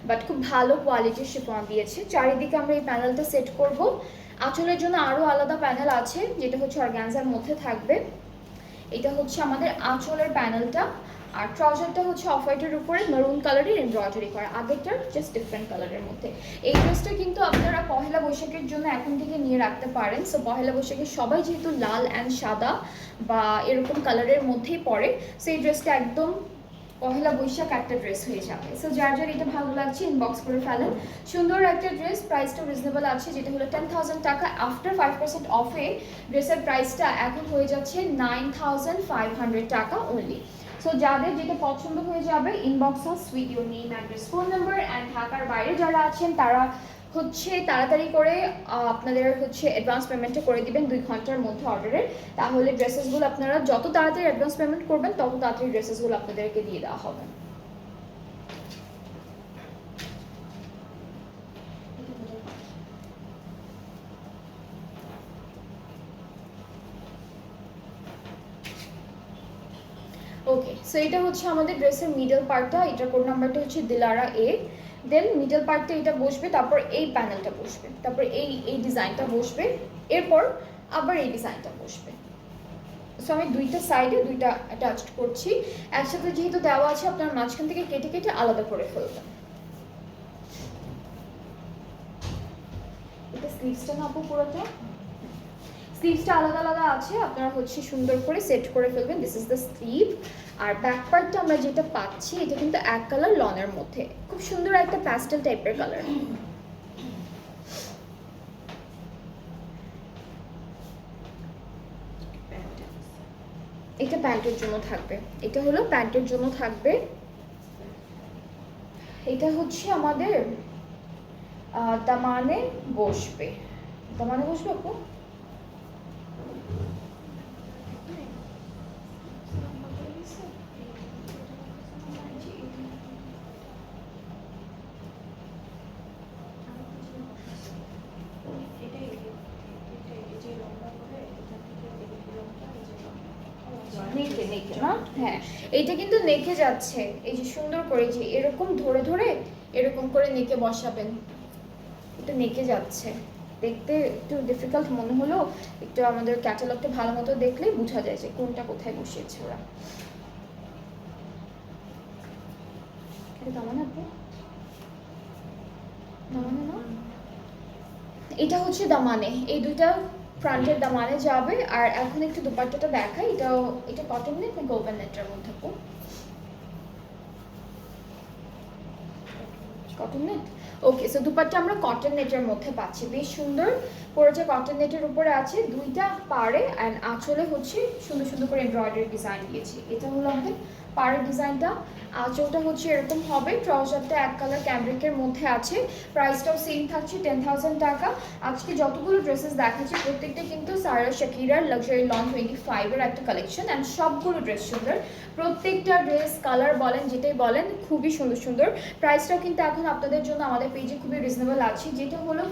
বাট খুব ভালো কোয়ালিটির শিফন দিয়েছে। চারিদিকে আমরা এই প্যানেলটা সেট করব। আঁচলের জন্য আরও আলাদা প্যানেল আছে, যেটা হচ্ছে অর্গানজার মধ্যে থাকবে। এটা হচ্ছে আমাদের আঁচলের প্যানেলটা, আর ট্রাউজারটা হচ্ছে অফ হোয়াইটের উপরে মেরুন কালারের এমব্রয়ডারি করা, আগেরটার জাস্ট ডিফারেন্ট কালারের মধ্যে। এই ড্রেসটা কিন্তু আপনারা পহেলা বৈশাখের জন্য এখন থেকে নিয়ে রাখতে পারেন। সো পহেলা বৈশাখে সবাই যেহেতু লাল অ্যান্ড সাদা বা এরকম কালারের মধ্যেই পরে, সো এই ড্রেসটা একদম পহেলা বৈশাখ একটা ড্রেস হয়ে যাবে। সো যার যার এটা ভালো লাগছে ইনবক্স করে ফেলেন। সুন্দর একটা ড্রেস, প্রাইসটা রিজনেবল আছে, যেটা হলো 10,000 টাকা। আফটার 5% অফে ড্রেসের প্রাইসটা এখন হয়ে যাচ্ছে 9,500 টাকা অনলি। সো যাদের যেটা পছন্দ হয়ে যাবে inbox us with your name, address, phone number, and ঢাকার বাইরে যারা আছেন তারা হচ্ছে তাড়াতাড়ি করে আপনাদের হচ্ছে অ্যাডভান্স পেমেন্টটা করে দিবেন 2 ঘন্টার মধ্যে অর্ডারের। তাহলে ড্রেসেসগুলো আপনারা যত তাড়াতাড়ি অ্যাডভান্স পেমেন্ট করবেন তত তাড়াতাড়ি ড্রেসেসগুলো আপনাদেরকে দিয়ে দেওয়া হবে। ওকে, সো এটা হচ্ছে আমাদের ড্রেসের মিডল পার্টটা, এটার কোড নাম্বারটা হচ্ছে দিলারা এ। দেন মিডল পার্টটা এটা বসবে, তারপর এই প্যানেলটা বসবে, তারপর এই ডিজাইনটা বসবে, এরপর আবার এই ডিজাইনটা বসবে। সো আমি দুইটা সাইডে দুইটা অ্যাটাচ করছি, একসাথে যেহেতু দেওয়া আছে আপনার মাঝখান থেকে কেটে কেটে আলাদা করে ফেলবেন। এটা স্লিভসটা নাপো পুরোটা, স্লিভসটা আলাদা আলাদা আছে, আপনারা হচ্ছে সুন্দর করে সেট করে ফেলবেন। This is the sleeve. আর ব্যাক পার্টটা আমরা যেটা পাচ্ছি এটা কিন্তু এক কালার লনের মধ্যে, খুব সুন্দর একটা প্যাস্টেল টাইপের কালার। এটা প্যান্টের জন্য থাকবে, এটা হলো প্যান্টের জন্য থাকবে। এটা হচ্ছে আমাদের দামানে বসবে, দামানে বসবে আপু। না? হ্যাঁ, এইটা কিন্তু নেকে যাচ্ছে, এই যে সুন্দর করে যে এরকম ধরে ধরে এরকম করে নেকে বসাবেন, এটা নেকে যাচ্ছে। দেখতে একটু ডিফিকাল্ট মনে হলো, একটু আমাদের ক্যাটালগটা ভালো মতো দেখলেই বোঝা যায় যে কোনটা কোথায় বসিয়েছে ওরা। এটা দামানে আপু, দামানে না, এটা হচ্ছে দামানে, এই দুইটা ফ্রন্টের দামানে যাবে। আর এখন একটু দুপাট্টাটা দেখাই, এটা কটন নেট না গোল্ডেন নেটের মধ্যে আপু? Cotton net. Okay, so dupatta আমরা কটন নেটের মধ্যে পাচ্ছি, বেশ সুন্দর পড়েছে, কটন নেটের উপরে আছে দুইটা পাড়ে, অ্যান্ড আঁচলে হচ্ছে সুন্দর সুন্দর করে এমব্রয়ডারি ডিজাইন দিয়েছি। এটা হলো আমাদের পাড়ের ডিজাইনটা, আঁচলটা হচ্ছে এরকম হবে, ট্রাউজারটা এক কালার ক্যামব্রিকের মধ্যে আছে, প্রাইসটাও সেম থাকছে 10,000 টাকা। আজকে যতগুলো ড্রেসেস দেখাচ্ছি প্রত্যেকটা কিন্তু সারা শাকিরার লাক্সারি লং 25-এর একটা কালেকশন, অ্যান্ড সবগুলো ড্রেস সুন্দর, প্রত্যেকটা ড্রেস কালার বলেন যেটাই বলেন খুবই সুন্দর সুন্দর। প্রাইসটাও কিন্তু এখন আপনাদের জন্য আমাদের পেজে খুবই রিজনেবল আছে, যেটা হলো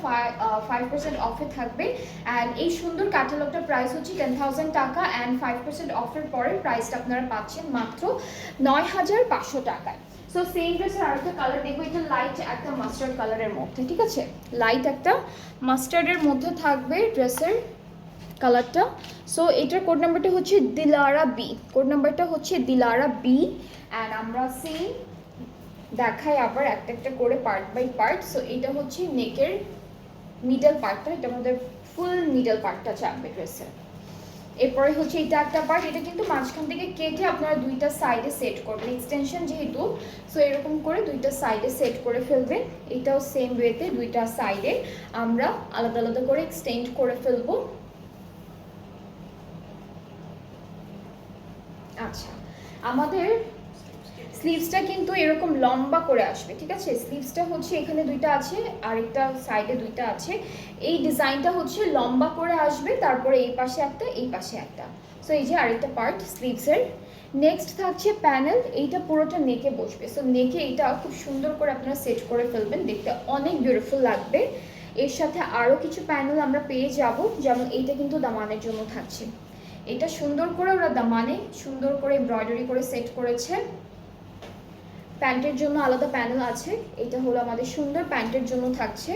5% অফে থাকবে। অ্যান্ড এই সুন্দর ক্যাটালগটার প্রাইস হচ্ছে 10,000 টাকা, অ্যান্ড 5% অফের পরে প্রাইসটা আপনারা পাচ্ছেন মাত্র 9,500 টাকায়। সো সেম ড্রেসের আরেকটা কালার দেখবো, এটা লাইট একটা মাস্টার্ড কালারের মধ্যে, ঠিক আছে, লাইট একটা মাস্টার্ডের মধ্যে থাকবে ড্রেসের কালারটা। সো এটার কোড নাম্বারটা হচ্ছে দিলারা বি, কোড নাম্বারটা হচ্ছে দিলারা বি। অ্যান্ড আমরা সেম দেখাই আবার একটা একটা করে পার্ট বাই পার্ট। সো এটা হচ্ছে নেকের মিডল পার্টটা, এটা আমাদের ফুল মিডল পার্টটা চাপবে ড্রেসের। এরপরে হচ্ছে এটা একটা পার্ট, এটা কিন্তু মাঝখান থেকে কেটে আপনারা দুইটা সাইডে সেট করবেন, এক্সটেনশন যেহেতু, সো এরকম করে দুইটা সাইডে সেট করে ফেলবেন। এটাও সেম ওয়েতে দুইটা সাইডে আমরা আলাদা আলাদা করে এক্সটেন্ড করে ফেলবো। আচ্ছা, আমাদের স্লিভসটা কিন্তু এরকম লম্বা করে আসবে, ঠিক আছে, স্লিভসটা হচ্ছে এখানে দুইটা আছে, আরেকটা সাইডে দুইটা আছে, এই ডিজাইনটা হচ্ছে লম্বা করে আসবে, তারপরে এই পাশে একটা এই পাশে একটা। সো এই যে আরেকটা পার্ট স্লিভসের। নেক্সট থাকছে প্যানেল, এইটা পুরোটা নেকে বসবে। সো নেকে এইটা খুব সুন্দর করে আপনারা সেট করে ফেলবেন, দেখতে অনেক বিউটিফুল লাগবে। এর সাথে আরও কিছু প্যানেল আমরা পেয়ে যাব, যেমন এইটা কিন্তু দামানের জন্য থাকছে, এটা সুন্দর করে ওরা দামানে সুন্দর করে এমব্রয়ডারি করে সেট করেছে। প্যান্টের জন্য আলাদা প্যানেল আছে, এটা হলো আমাদের সুন্দর প্যান্টের জন্য থাকছে,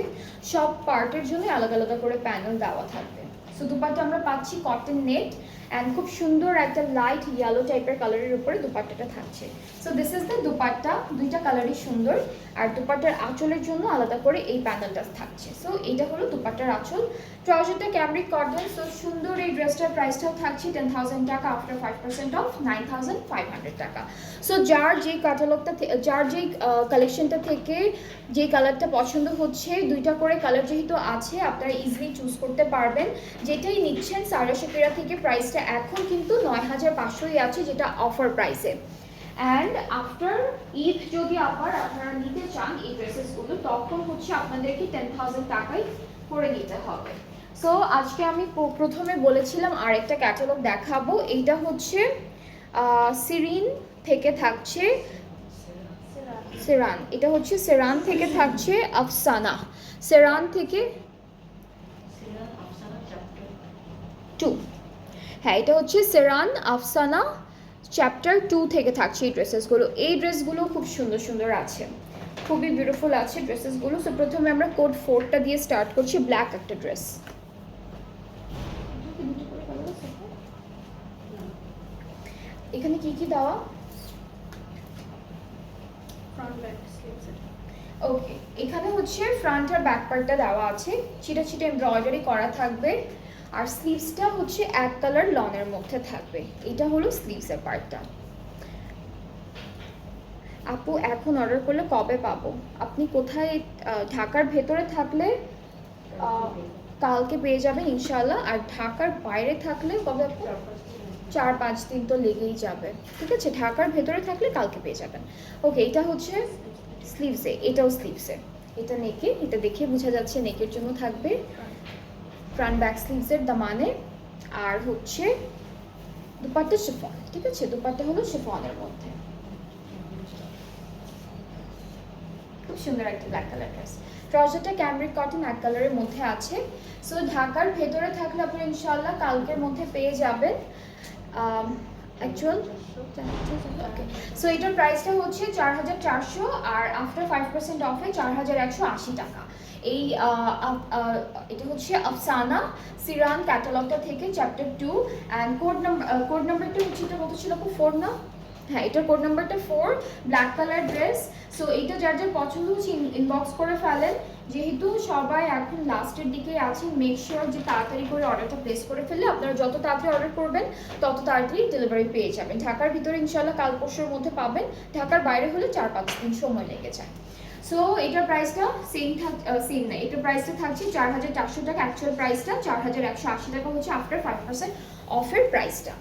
সব পার্টের জন্য আলাদা আলাদা করে প্যানেল দেওয়া থাকবে। সো দুপাট্টা আমরা পাচ্ছি কটন নেট, অ্যান্ড খুব সুন্দর একটা লাইট ইয়েলো টাইপের কালারের উপরে দুপাট্টাটা থাকছে। So this is the dupatta, দুইটা কালারই সুন্দর। আর দুপাট্টার আঁচলের জন্য আলাদা করে এই প্যানেলটা থাকছে। সো এইটা হলো দুপাট্টার আঁচল। ট্রাউজারটা ক্যামব্রিক কটন। সো সুন্দর এই ড্রেসটার প্রাইসটাও থাকছে 10,000 টাকা, আফটার 5% অফ 9,500 টাকা। সো যার যেই ক্যাটালগটা, যার যেই কালেকশনটা থেকে যে কালারটা পছন্দ হচ্ছে, দুইটা করে কালার যেহেতু আছে আপনারা ইজিলি চুজ করতে পারবেন। যেটাই নিচ্ছেন সারা শাকিরা থেকে প্রাইসটা এখন কিন্তু 9,500ই আছে, যেটা অফার প্রাইসে। অ্যান্ড আফটার ঈদ যদি আবার আপনারা নিতে চান এই ড্রেসেসগুলো, তখন হচ্ছে আপনাদেরকে 10,000 টাকায় করে নিতে হবে। সো আজকে আমি প্রথমে বলেছিলাম আরেকটা ক্যাটালগ দেখাবো, এইটা হচ্ছে সিরিন থেকে থাকছে সেরান, এটা হচ্ছে সেরান থেকে থাকছে আফসানা, সেরান থেকে 2, হ্যাঁ এটা হচ্ছে সেরান আফসানা চ্যাপ্টার 2 থেকে থাকছে এই ড্রেসেসগুলো। এই ড্রেসগুলো খুব সুন্দর সুন্দর আছে, খুবই বিউটিফুল আছে ড্রেসেসগুলো। সো প্রথমে আমরা কোড 4টা দিয়ে স্টার্ট করছি, ব্ল্যাক একটা ড্রেস। এখানে কি কি দেওয়া? Front back sleeves. ওকে, এখানে হচ্ছে ফ্রন্ট আর ব্যাক পার্টটা দেওয়া আছে, ছিটা ছিটা এমব্রয়ডারি করা থাকবে, আর স্লিভসটা হচ্ছে এক কালার লনের মধ্যে থাকবে। এটা হলো স্লিভসের পার্টটা। আপু এখন অর্ডার করলে কবে পাবো? আপনি কোথায়? ঢাকার ভেতরে থাকলে কালকে পেয়ে যাবেন ইনশাল্লাহ, আর ঢাকার বাইরে থাকলে কবে আপু? 4-5 দিন তো লেগেই যাবে, ঠিক আছে। ঢাকার ভেতরে থাকলে কালকে পেয়ে যাবেন। ওকে, এটা হচ্ছে স্লিভসে, এটাও স্লিভসে, এটা নেকে, এটা দেখে বোঝা যাচ্ছে নেকের জন্য থাকবে, ফ্রন্ট ব্যাক স্লিভসের দামানে। আর হচ্ছে দুপাট্টা শিফন, ঠিক আছে, দুপাট্টা হলো শিফনের মধ্যে, খুব সুন্দর একটা ব্ল্যাক কালার ড্রেস। ট্রাউজারটা ক্যামব্রিক কটন এক কালারের মধ্যে আছে। সো ঢাকার ভেতরে থাকলে আপনারা ইনশাল্লাহ কালকের মধ্যে পেয়ে যাবেন। অ্যাকচুয়াল ওকে। সো এটার প্রাইসটা হচ্ছে 4400 আর আফটার 5% অফে 4180 টাকা। এই এটা হচ্ছে আফসানা সিরান ক্যাটালগটা থেকে চ্যাপ্টার 2 অ্যান্ড কোড নাম্বারটা হচ্ছে, এটা কত ছিল আপু? 4 না? হ্যাঁ, এটার কোড নাম্বারটা 4, ব্ল্যাক কালার ড্রেস। সো এইটা যার যার পছন্দ হচ্ছে ইনবক্স করে ফেলেন। যেহেতু সবাই এখন লাস্টের দিকে আছেন, মেক শিওর যে তাড়াতাড়ি করে অর্ডারটা প্লেস করে ফেললে আপনারা যত তাড়াতাড়ি অর্ডার করবেন তত তাড়াতাড়ি ডেলিভারি পেয়ে যাবেন। ঢাকার ভিতরে ইনশাল্লাহ কাল পরশুর মধ্যে পাবেন, ঢাকার বাইরে হলে 4-5 দিন সময় লেগে যায়। সো এটার প্রাইসটা সেম না, এটার প্রাইসটা থাকছে 4400 টাকা, অ্যাকচুয়াল প্রাইসটা 4180 টাকা হচ্ছে আফটার 5% অফের প্রাইসটা।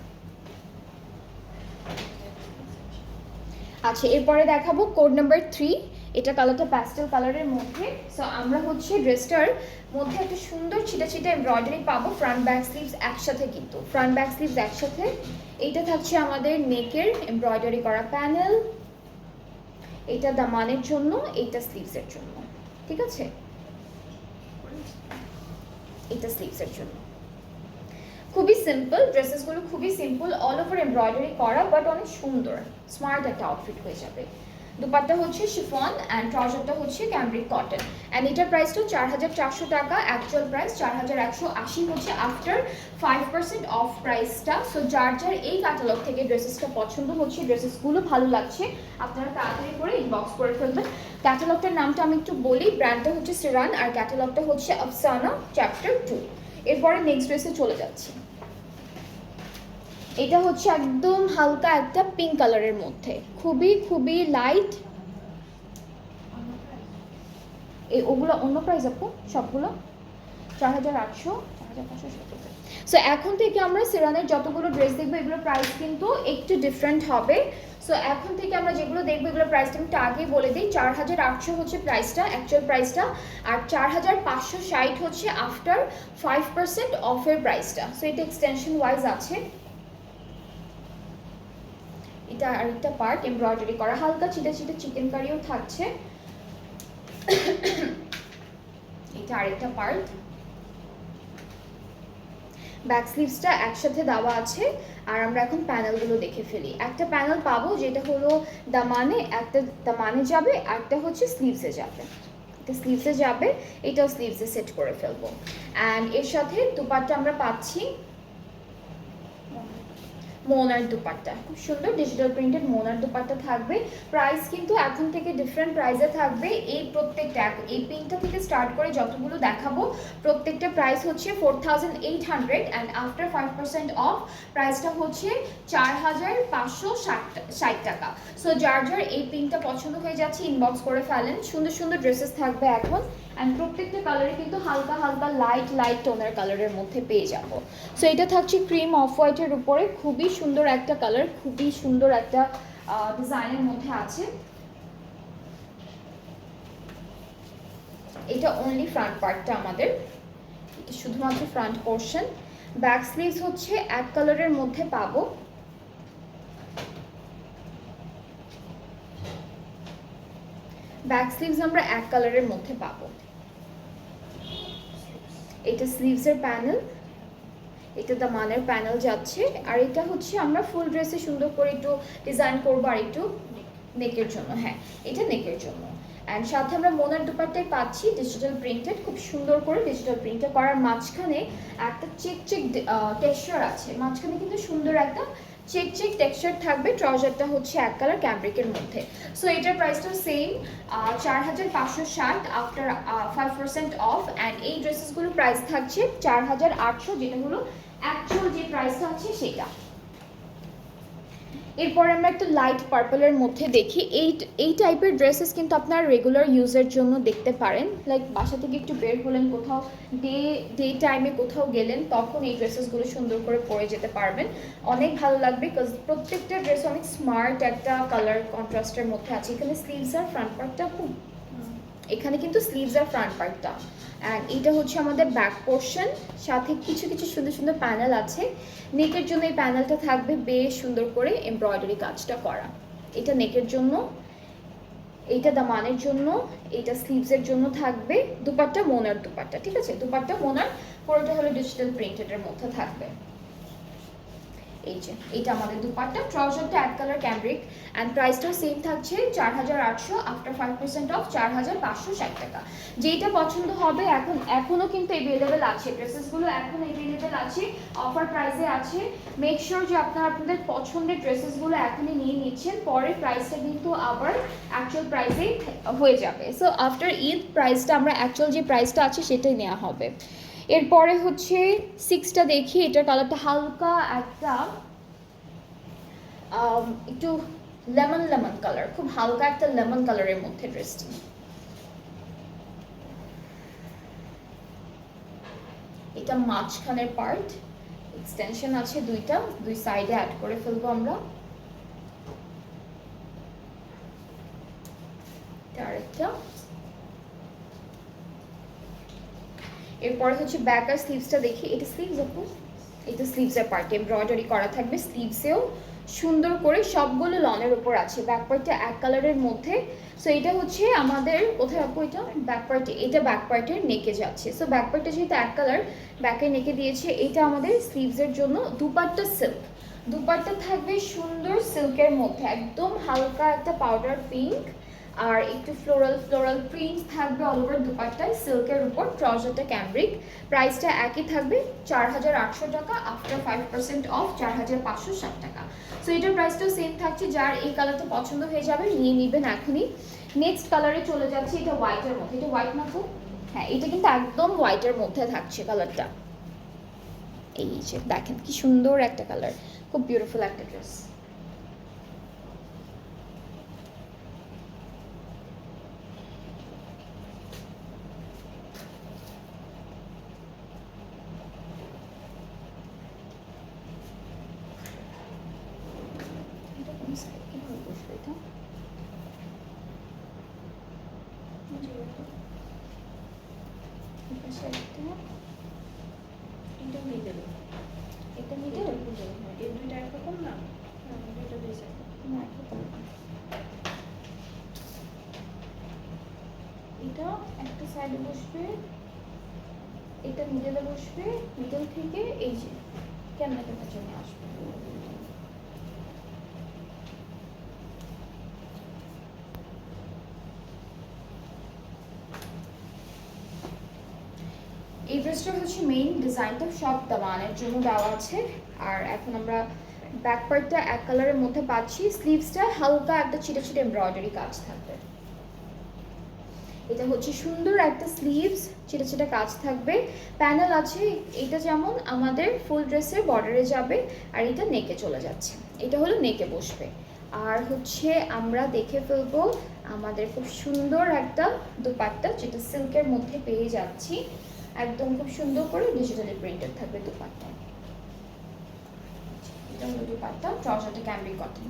আচ্ছা, এরপরে দেখাবো কোড নাম্বার 3। এটা কালারটা প্যাস্টেল কালারের মধ্যে। সো আমরা হচ্ছে ড্রেসটার মধ্যে একটা সুন্দর ছিটা ছিটা এমব্রয়ডারি পাবো, ফ্রন্ট ব্যাক স্লিভস একসাথে, কিন্তু ফ্রন্ট ব্যাক স্লিভস একসাথে। এইটা থাকছে আমাদের নেকের এমব্রয়ডারি করা প্যানেল, এটা দামানের জন্য, এইটা স্লিভসের জন্য, ঠিক আছে? এটা স্লিভসের জন্য। খুবই সিম্পল ড্রেসেসগুলো, খুবই সিম্পল, অল ওভার এমব্রয়ডারি করা, বাট অনেক সুন্দর স্মার্ট একটা আউটফিট হয়ে যাবে। দুপাট্টা হচ্ছে শিফন অ্যান্ড ট্রাউজারটা হচ্ছে ক্যামব্রিক কটন। অ্যান্ড এটার প্রাইসটা 4400 টাকা, অ্যাকচুয়াল প্রাইস 4180 হচ্ছে আফটার 5% অফ প্রাইসটা। সো যার যার এই ক্যাটালগ থেকে ড্রেসেসটা পছন্দ হচ্ছে, ড্রেসেসগুলো ভালো লাগছে, আপনারা তাড়াতাড়ি করে ইনবক্স করে ফেলবেন। ক্যাটালগটার নামটা আমি একটু বলি, ব্র্যান্ডটা হচ্ছে সিরান আর ক্যাটালগটা হচ্ছে আফসানা চ্যাপ্টার 2। এরপরে নেক্সট ড্রেসে চলে যাচ্ছি। এটা হচ্ছে একদম হালকা একটা পিঙ্ক কালারের মধ্যে, খুবই খুবই লাইট। ওগুলো অন্য প্রাইস আপু, সবগুলো 4800, 4500। সো এখন থেকে আমরা সিরানের যতগুলো ড্রেস দেখবো এগুলোর প্রাইস কিন্তু একটু ডিফারেন্ট হবে। সো এখন থেকে আমরা যেগুলো দেখবো এগুলোর প্রাইসটা আমি আগেই বলে দিই, 4800 হচ্ছে প্রাইসটা, অ্যাকচুয়াল প্রাইসটা, আর 4560 হচ্ছে আফটার 5% অফের প্রাইসটা। সো এটা এক্সটেনশন ওয়াইজ আছে। এটা আরেকটা পার্ট এমব্রয়ডারি করা, হালকা ছিটা ছিটা চিকেন কারিও থাকছে। এটা আরেকটা পার্ট, ব্যাক স্লিভসটা একসাথে দেওয়া আছে। আর আমরা এখন প্যানেলগুলো দেখে ফেলি। একটা প্যানেল পাবো যেটা হলো দামানে, একটা দামানে যাবে, একটা হচ্ছে স্লিভসে যাবে, এটা স্লিভসে যাবে, এটাও স্লিভসে সেট করে ফেলবো। অ্যান্ড এর সাথে দুপাট্টা আমরা পাচ্ছি মোনার দুপাট্টা, খুব সুন্দর ডিজিটাল প্রিন্টেড মোনার দুপাট্টা থাকবে। প্রাইস কিন্তু এখন থেকে ডিফারেন্ট প্রাইসে থাকবে। এই প্রত্যেকটা এই পিনটা থেকে স্টার্ট করে যতগুলো দেখাবো প্রত্যেকটা প্রাইস হচ্ছে 4800 অ্যান্ড আফটার 5% অফ প্রাইসটা হচ্ছে 4560 টাকা। সো যার যার এই পিনটা পছন্দ হয়ে যাচ্ছে ইনবক্স করে ফেলেন। সুন্দর সুন্দর ড্রেসেস থাকবে এখন, অ্যান্ড প্রত্যেকটা কালারে কিন্তু হালকা হালকা লাইট টোনের কালারের মধ্যে পেয়ে যাবো। সো এটা থাকছে ক্রিম অফ হোয়াইটের উপরে, খুবই সুন্দর একটা কালার, খুবই সুন্দর একটা ডিজাইনের মধ্যে আছে। এটা অনলি ফ্রন্ট পার্টটা আমাদের, এটা শুধুমাত্র ফ্রন্ট পোর্শন। ব্যাক স্লিভস হচ্ছে এক কালারের মধ্যে পাবো, ব্যাক স্লিভস আমরা এক কালারের মধ্যে পাবো। এটা স্লিভসের প্যানেল, এটা দামানের প্যানেল যাচ্ছে। আর এটা হচ্ছে আমরা ফুল ড্রেসে সুন্দর করে একটু ডিজাইন করবো, আর একটু নেকের জন্য, হ্যাঁ এটা নেকের জন্য। অ্যান্ড সাথে আমরা মোনার দুপাট্টায় পাচ্ছি ডিজিটাল প্রিন্টেড, খুব সুন্দর করে ডিজিটাল প্রিন্টেড করার, মাঝখানে একটা চেক টেক্সচার আছে, মাঝখানে কিন্তু সুন্দর একটা চেক টেক্সচার থাকবে। ট্রাউজারটা হচ্ছে এক কালার ক্যামব্রিকের মধ্যে। সো এটার প্রাইসটা সেম 4560 আফটার 5% অফ। অ্যান্ড এই ড্রেসেসগুলোর প্রাইস থাকছে 4800, যেটা হলো অ্যাকচুয়াল যে প্রাইসটা আছে সেটা। এরপর আমরা একটু লাইট পার্পলের মধ্যে দেখি। এই টাইপের ড্রেসেস কিন্তু আপনার রেগুলার ইউজের জন্য দেখতে পারেন, লাইক বাসা থেকে একটু বের হলেন, কোথাও ডে টাইমে কোথাও গেলেন, তখন এই ড্রেসেসগুলো সুন্দর করে পরে যেতে পারবেন, অনেক ভালো লাগবে। বিকজ প্রত্যেকটা ড্রেস অনেক স্মার্ট একটা কালার কন্ট্রাস্টের মধ্যে আছে। এখানে স্লিভস আর ফ্রন্ট পার্টটা এখানে কিন্তু স্লিভস আর ফ্রন্ট পার্টটা, অ্যান্ড এইটা হচ্ছে আমাদের ব্যাক পোর্শন, সাথে কিছু কিছু সুন্দর সুন্দর প্যানেল আছে। নেকের জন্য এই প্যানেলটা থাকবে বেশ সুন্দর করে এমব্রয়ডারি কাজটা করা, এটা নেকের জন্য, এইটা দামানের জন্য, এইটা স্লিভসের জন্য থাকবে। দুপাট্টা মোনার দুপাট্টা, ঠিক আছে, দুপাট্টা মোনার পুরোটা হলো ডিজিটাল প্রিন্টেডের মধ্যে থাকবে। এই যে এইটা আমাদের দুপাট্টা, ট্রাউজারটা এক কালার ক্যামব্রিক অ্যান্ড প্রাইসটাও সেম থাকছে 4800, আফটার 5% অফ 4560 টাকা। যেইটা পছন্দ হবে এখনও কিন্তু অ্যাভেলেবেল আছে, ড্রেসেসগুলো এখন অ্যাভেলেবেল আছে, অফার প্রাইসে আছে। মেক শিওর যে আপনারা আপনাদের পছন্দের ড্রেসেসগুলো এখনই নিয়ে নিচ্ছেন, পরে প্রাইসটা কিন্তু আবার অ্যাকচুয়াল প্রাইসেই হয়ে যাবে। সো আফটার ঈদ প্রাইসটা আমরা অ্যাকচুয়াল যে প্রাইসটা আছে সেটাই নেওয়া হবে। এরপরে হচ্ছে 6টা দেখি, এটার কালারটা হালকা একটা একটু লেমন লেমন কালার, খুব হালকা একটা লেমন কালারের মধ্যে ড্রেসটি। এটা মাঝখানের পার্ট, এক্সটেনশন আছে দুইটা, দুই সাইডে অ্যাড করে ফেলবো আমরা। আরেকটা, এরপরে হচ্ছে ব্যাক আর স্লিভসটা দেখি। এটা স্লিভস আপু, এটা স্লিভসের পার্টে এমব্রয়ডারি করা থাকবে, স্লিভসেও সুন্দর করে সবগুলো লনের উপর আছে। ব্যাক পার্টটা এক কালারের মধ্যে। সো এটা হচ্ছে আমাদের কোথায় আপু, এটা ব্যাক পার্টে, এটা ব্যাক পার্টের নেকে যাচ্ছে। সো ব্যাক পার্টটা যেহেতু এক কালার, ব্যাকের নেকে দিয়েছে। এটা আমাদের স্লিভসের জন্য। দুপাট্টা সিল্ক, দুপাট্টা থাকবে সুন্দর সিল্কের মধ্যে, একদম হালকা একটা পাউডার পিঙ্ক আর একটু ফ্লোরাল ফ্লোরাল প্রিন্ট থাকবে অল ওভার দুপাট্টায়, সিল্কের উপর। ট্রাউজারটা ক্যামব্রিক, প্রাইসটা একই থাকবে 4800 টাকা, আফটার 5% অফ 4560 টাকা। সো এটার প্রাইসটাও সেম থাকছে। যার এই কালারটা পছন্দ হয়ে যাবে নিয়ে নেবেন এখনই। নেক্সট কালারে চলে যাচ্ছে, এটা হোয়াইটের মধ্যে। এটা হোয়াইট না তো? হ্যাঁ, এটা কিন্তু একদম হোয়াইটের মধ্যে থাকছে কালারটা। এই যে দেখেন কি সুন্দর একটা কালার, খুব বিউটিফুল একটা ড্রেস। এটা মিডল, এটা মিডল, এই দুইটা একরকম না, দুইটা ডিজাইন এটা একটা সাইডে বসবে, এটা মিডলে বসবে, মিডল থেকে এই যে ক্যামেরাটার পেছনে আসবে। এই ড্রেসটা হচ্ছে মেইন ডিজাইনটা সব দামানের জন্য দেওয়া আছে। আর এখন আমরা ব্যাক পার্টটা এক কালারের মধ্যে পাচ্ছি, স্লিভসটা হালকা একটা ছিটে ছিটে এমব্রয়ডারি কাজ থাকবে। এটা হচ্ছে সুন্দর একটা স্লিভস, ছিটে ছিটে কাজ থাকবে, প্যানেল আছে। এটা যেমন আমাদের ফুল ড্রেসের বর্ডারে যাবে, আর এটা নেকে চলে যাচ্ছে, এটা হলো নেকে বসবে। আর হচ্ছে আমরা দেখে ফেলবো আমাদের খুব সুন্দর একটা দুপাট্টা, যেটা সিল্কের মধ্যে পেয়ে যাচ্ছি, একদম খুব সুন্দর করে ডিজিটালি প্রিন্টেড থাকবে দুপাট্টায়। এটা হলো দুপাট্টা, ট্রাউজারটা ক্যামব্রিক কটন।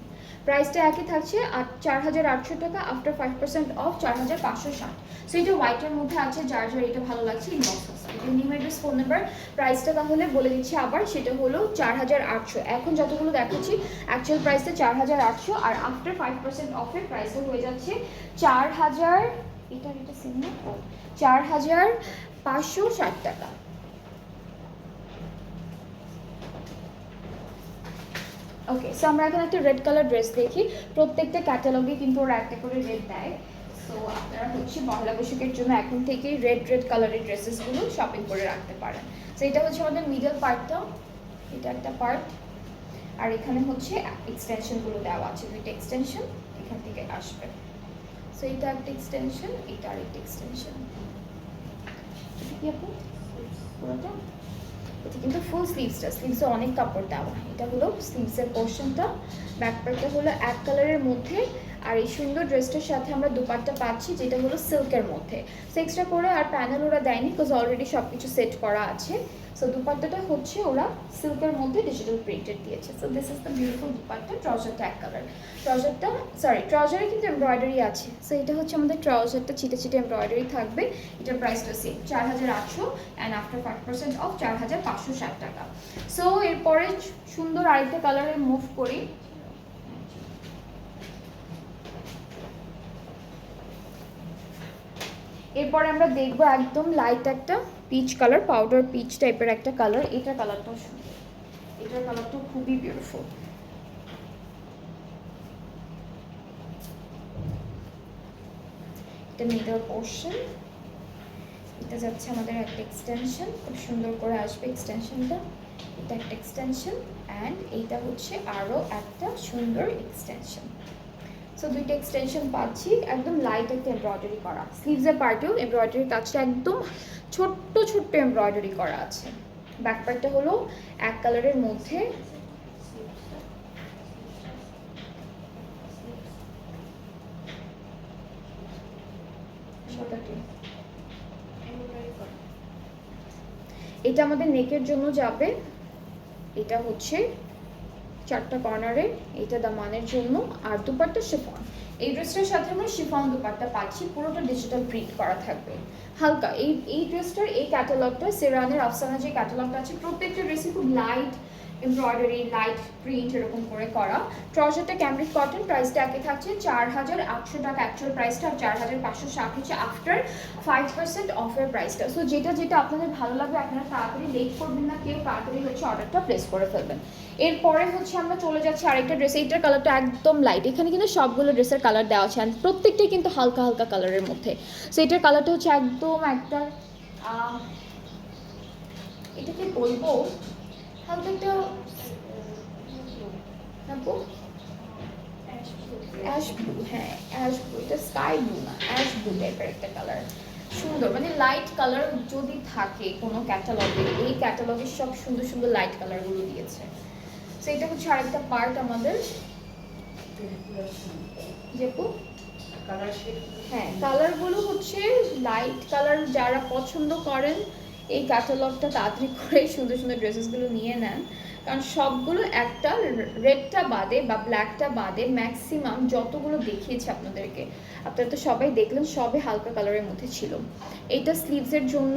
প্রাইসটা একই থাকছে 4800 টাকা, আফটার 5% অফ 4560। সো এটা হোয়াইটের মধ্যে আছে, যার যার এটা ভালো লাগছে ইনবক্স আছে। এটা নিউ অ্যাড্রেস, ফোন নাম্বার, প্রাইসটা তাহলে বলে দিচ্ছি আবার, সেটা হলো 4800। এখন যতগুলো দেখাচ্ছি অ্যাকচুয়াল প্রাইসটা 4800, আর আফটার 5% অফের প্রাইসটা হয়ে যাচ্ছে 4000, এটা সেম না, 4560 টাকা। ওকে, সো আমরা এখন একটা রেড কালার ড্রেস দেখি। প্রত্যেকটা ক্যাটালগে কিন্তু ওরা একটা করে রেড দেয়। সো আপনারা হচ্ছে পহেলা বৈশাখের জন্য এখন থেকেই রেড কালারের ড্রেসেসগুলো শপিং করে রাখতে পারেন। সো এটা হচ্ছে আমাদের মিডল পার্টটা, এটা একটা পার্ট, আর এখানে হচ্ছে এক্সটেনশনগুলো দেওয়া আছে, দুইটা এক্সটেনশন এখান থেকে আসবে। সো এটা একটা এক্সটেনশন, এটা আরেকটা এক্সটেনশন। এটা কি আপু পুরোটা? এটা কিন্তু ফুল স্লিভসটা, স্লিভসে অনেক কাপড় দেওয়া। এটা হলো স্লিভসের পোর্শনটা, ব্যাক পার্টটা হলো এক কালারের মধ্যে, আর এই সুন্দর ড্রেসটার সাথে আমরা দুপাট্টা পাচ্ছি যেটা হলো সিল্কের মধ্যে। সো এক্সট্রা করে আর প্যানেল ওরা দেয়নি, বিকজ অলরেডি সব কিছু সেট করা আছে। সো দুপাট্টাটা হচ্ছে ওরা সিল্কের মধ্যে ডিজিটাল প্রিন্টেড দিয়েছে। So this is the beautiful dupatta. ট্রাউজারটা এক কালার, ট্রাউজারে কিন্তু এমব্রয়ডারি আছে। সো এটা হচ্ছে আমাদের ট্রাউজারটা, ছিটে ছিটে এমব্রয়ডারি থাকবে। এটার প্রাইসটা সেম 4800, অ্যান্ড আফটার 5% অফ 4560 টাকা। সো এরপরে সুন্দর আরেকটা কালারে মুভ করি। এরপরে আমরা দেখবো একদম লাইট একটা পিচ কালার, পাউডার পিচ টাইপের একটা কালার। এটা কালারটাও সুন্দর, এটার কালারটা খুবই বিউটিফুল। এটা মিডল পোর্শন, এটা যাচ্ছে আমাদের একটা এক্সটেনশন, খুব সুন্দর করে আসবে এক্সটেনশনটা। এটা একটা এক্সটেনশন অ্যান্ড এইটা হচ্ছে আরও একটা সুন্দর এক্সটেনশন। সো দুইটা এক্সটেনশন পাচ্ছি, একদম লাইট একটা এমব্রয়ডারি করা। স্লিভসের পার্টেও এমব্রয়ডারি কাজটা একদম ছোট্ট ছোট্ট এমব্রয়ডারি করা আছে। ব্যাক পার্টটা হলো এক কালারের মধ্যে, এটা আমাদের নেকের জন্য যাবে, এটা হচ্ছে চারটা কর্নারে, এটা দামানের জন্য, আর দুপাট্টা শিফন। এই ড্রেসটার সাথে আমরা শিফন দুপাট্টা পাচ্ছি, পুরোটা ডিজিটাল প্রিন্ট করা থাকবে হালকা। এই ড্রেসটার এই ক্যাটালগটা সেরানের আফসানা যে ক্যাটালগটা আছে, প্রত্যেকটা ড্রেসে খুব লাইট এমব্রয়ডারি, লাইট প্রিন্ট এরকম করে করা। ট্রাউজারটা ক্যামব্রিক কটন, প্রাইসটা একই থাকছে 4800 টাকা অ্যাকচুয়াল প্রাইসটা, আর 4560 হচ্ছে আফটার 5% অফের প্রাইসটা। সো যেটা যেটা আপনাদের ভালো লাগবে আপনারা তাড়াতাড়ি লেট করবেন না, কেউ তাড়াতাড়ি হচ্ছে অর্ডারটা প্লেস করে ফেলবেন। এরপরে হচ্ছে আমরা চলে যাচ্ছি আরেকটা ড্রেস, এইটার কালারটা একদম লাইট। এখানে কিন্তু সবগুলো ড্রেসের কালার দেওয়া আছে, and প্রত্যেকটাই কিন্তু হালকা হালকা কালারের মধ্যে। সো এটার কালারটা হচ্ছে একদম একটা এটাকে বলবো হালকা একটা অ্যাশ ব্লু, হ্যাঁ অ্যাশ ব্লু, এটা স্কাই ব্লু না, অ্যাশ ব্লু টাইপের একটা কালার। সুন্দর, মানে লাইট কালার যদি থাকে কোনো ক্যাটালগে, এই ক্যাটালগে সব সুন্দর সুন্দর লাইট কালারগুলো দিয়েছে। সো এটা হচ্ছে আরেকটা পার্ট আমাদের যেপু। হ্যাঁ কালারগুলো হচ্ছে লাইট কালার, যারা পছন্দ করেন এই ক্যাটালগটা তাড়াতাড়ি করে সুন্দর সুন্দর ড্রেসেসগুলো নিয়ে নেন, কারণ সবগুলো একটা রেডটা বাদে বা ব্ল্যাকটা বাদে ম্যাক্সিমাম যতগুলো দেখিয়েছে আপনাদেরকে, আপনারা তো সবাই দেখলেন, সবে হালকা কালারের মধ্যে ছিল। এইটা স্লিভসের জন্য,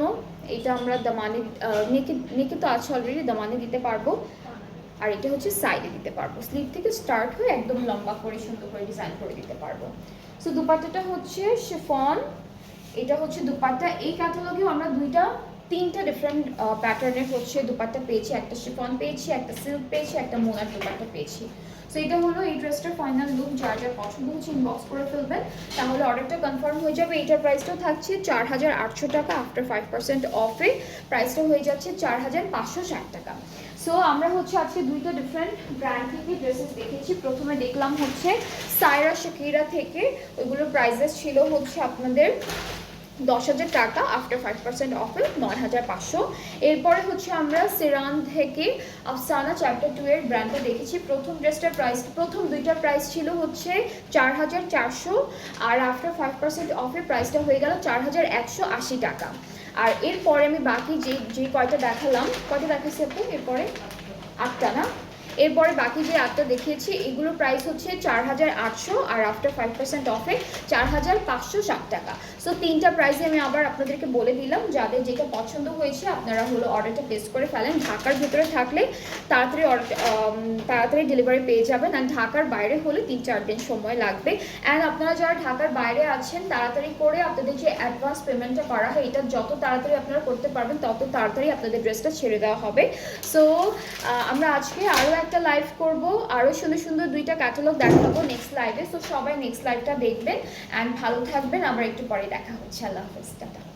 এটা আমরা দামানে নেকে তো আছে অলরেডি, দামানে দিতে পারবো, আর এটা হচ্ছে সাইডে দিতে পারবো। স্লিভ থেকে স্টার্ট হয়ে একদম লম্বা করে সুন্দর করে ডিজাইন করে দিতে পারবো। সো দুপাট্টাটা হচ্ছে শিফন, এটা হচ্ছে দুপাট্টা। এই ক্যাটালগেও আমরা তিনটা ডিফারেন্ট প্যাটার্নের হচ্ছে দুপাট্টা পেয়েছি, একটা শিফন পেয়েছি, একটা সিল্ক পেয়েছি, একটা মোনার দুপাট্টা পেয়েছি। সো এটা হলো এই ড্রেসটার ফাইনাল লুক। যার যার পছন্দ হচ্ছে ইনবক্স করে ফেলবেন, তাহলে অর্ডারটা কনফার্ম হয়ে যাবে। এইটার প্রাইসটাও থাকছে 4800 টাকা, আফটার 5% অফে প্রাইসটা হয়ে যাচ্ছে 4560 টাকা। সো আমরা হচ্ছে আজকে দুইটা ডিফারেন্ট ব্র্যান্ড থেকে ড্রেসেস দেখেছি। প্রথমে দেখলাম হচ্ছে সায়রা শাকিরা থেকে, ওইগুলোর প্রাইসেস ছিল হচ্ছে আপনাদের 10,000 টাকা, আফটার 5% অফে 9,500। এরপরে হচ্ছে আমরা সেরান থেকে আফসানা চ্যাপ্টার 2 এর ব্র্যান্ডটা দেখেছি। প্রথম ড্রেসটার প্রাইস, প্রথম দুইটার প্রাইস ছিল হচ্ছে 4,400, আর আফটার 5% অফে প্রাইসটা হয়ে গেল 4,180 টাকা। আর এরপরে আমি বাকি যে কয়টা দেখালাম, কয়টা দেখাচ্ছি আপু এরপরে 8টা না, এরপরে বাকি যে 8টা দেখিয়েছি এগুলোর প্রাইস হচ্ছে 4,800, আর আফটার 5% অফে 4,560 টাকা। সো তিনটা প্রাইসে আমি আবার আপনাদেরকে বলে দিলাম, যাদের যেটা পছন্দ হয়েছে আপনারা হলো অর্ডারটা প্লেস করে ফেলেন। ঢাকার ভিতরে থাকলে তাড়াতাড়ি ডেলিভারি পেয়ে যাবেন, আর ঢাকার বাইরে হলে 3-4 দিন সময় লাগবে। অ্যান্ড আপনারা যারা ঢাকার বাইরে আছেন তাড়াতাড়ি করে আপনাদের যে অ্যাডভান্স পেমেন্টটা করা হয়, এটা যত তাড়াতাড়ি আপনারা করতে পারবেন তত তাড়াতাড়ি আপনাদের ড্রেসটা ছেড়ে দেওয়া হবে। সো আমরা আজকে আরও একটা লাইভ করব, আরও সুন্দর সুন্দর দুইটা ক্যাটালগ দেখাবো নেক্সট লাইভে। সো সবাই নেক্সট লাইভটা দেখবেন অ্যান্ড ভালো থাকবেন। আমরা একটু পরে দেখা হচ্ছে। আল্লাহ হাফেজ, টাটা।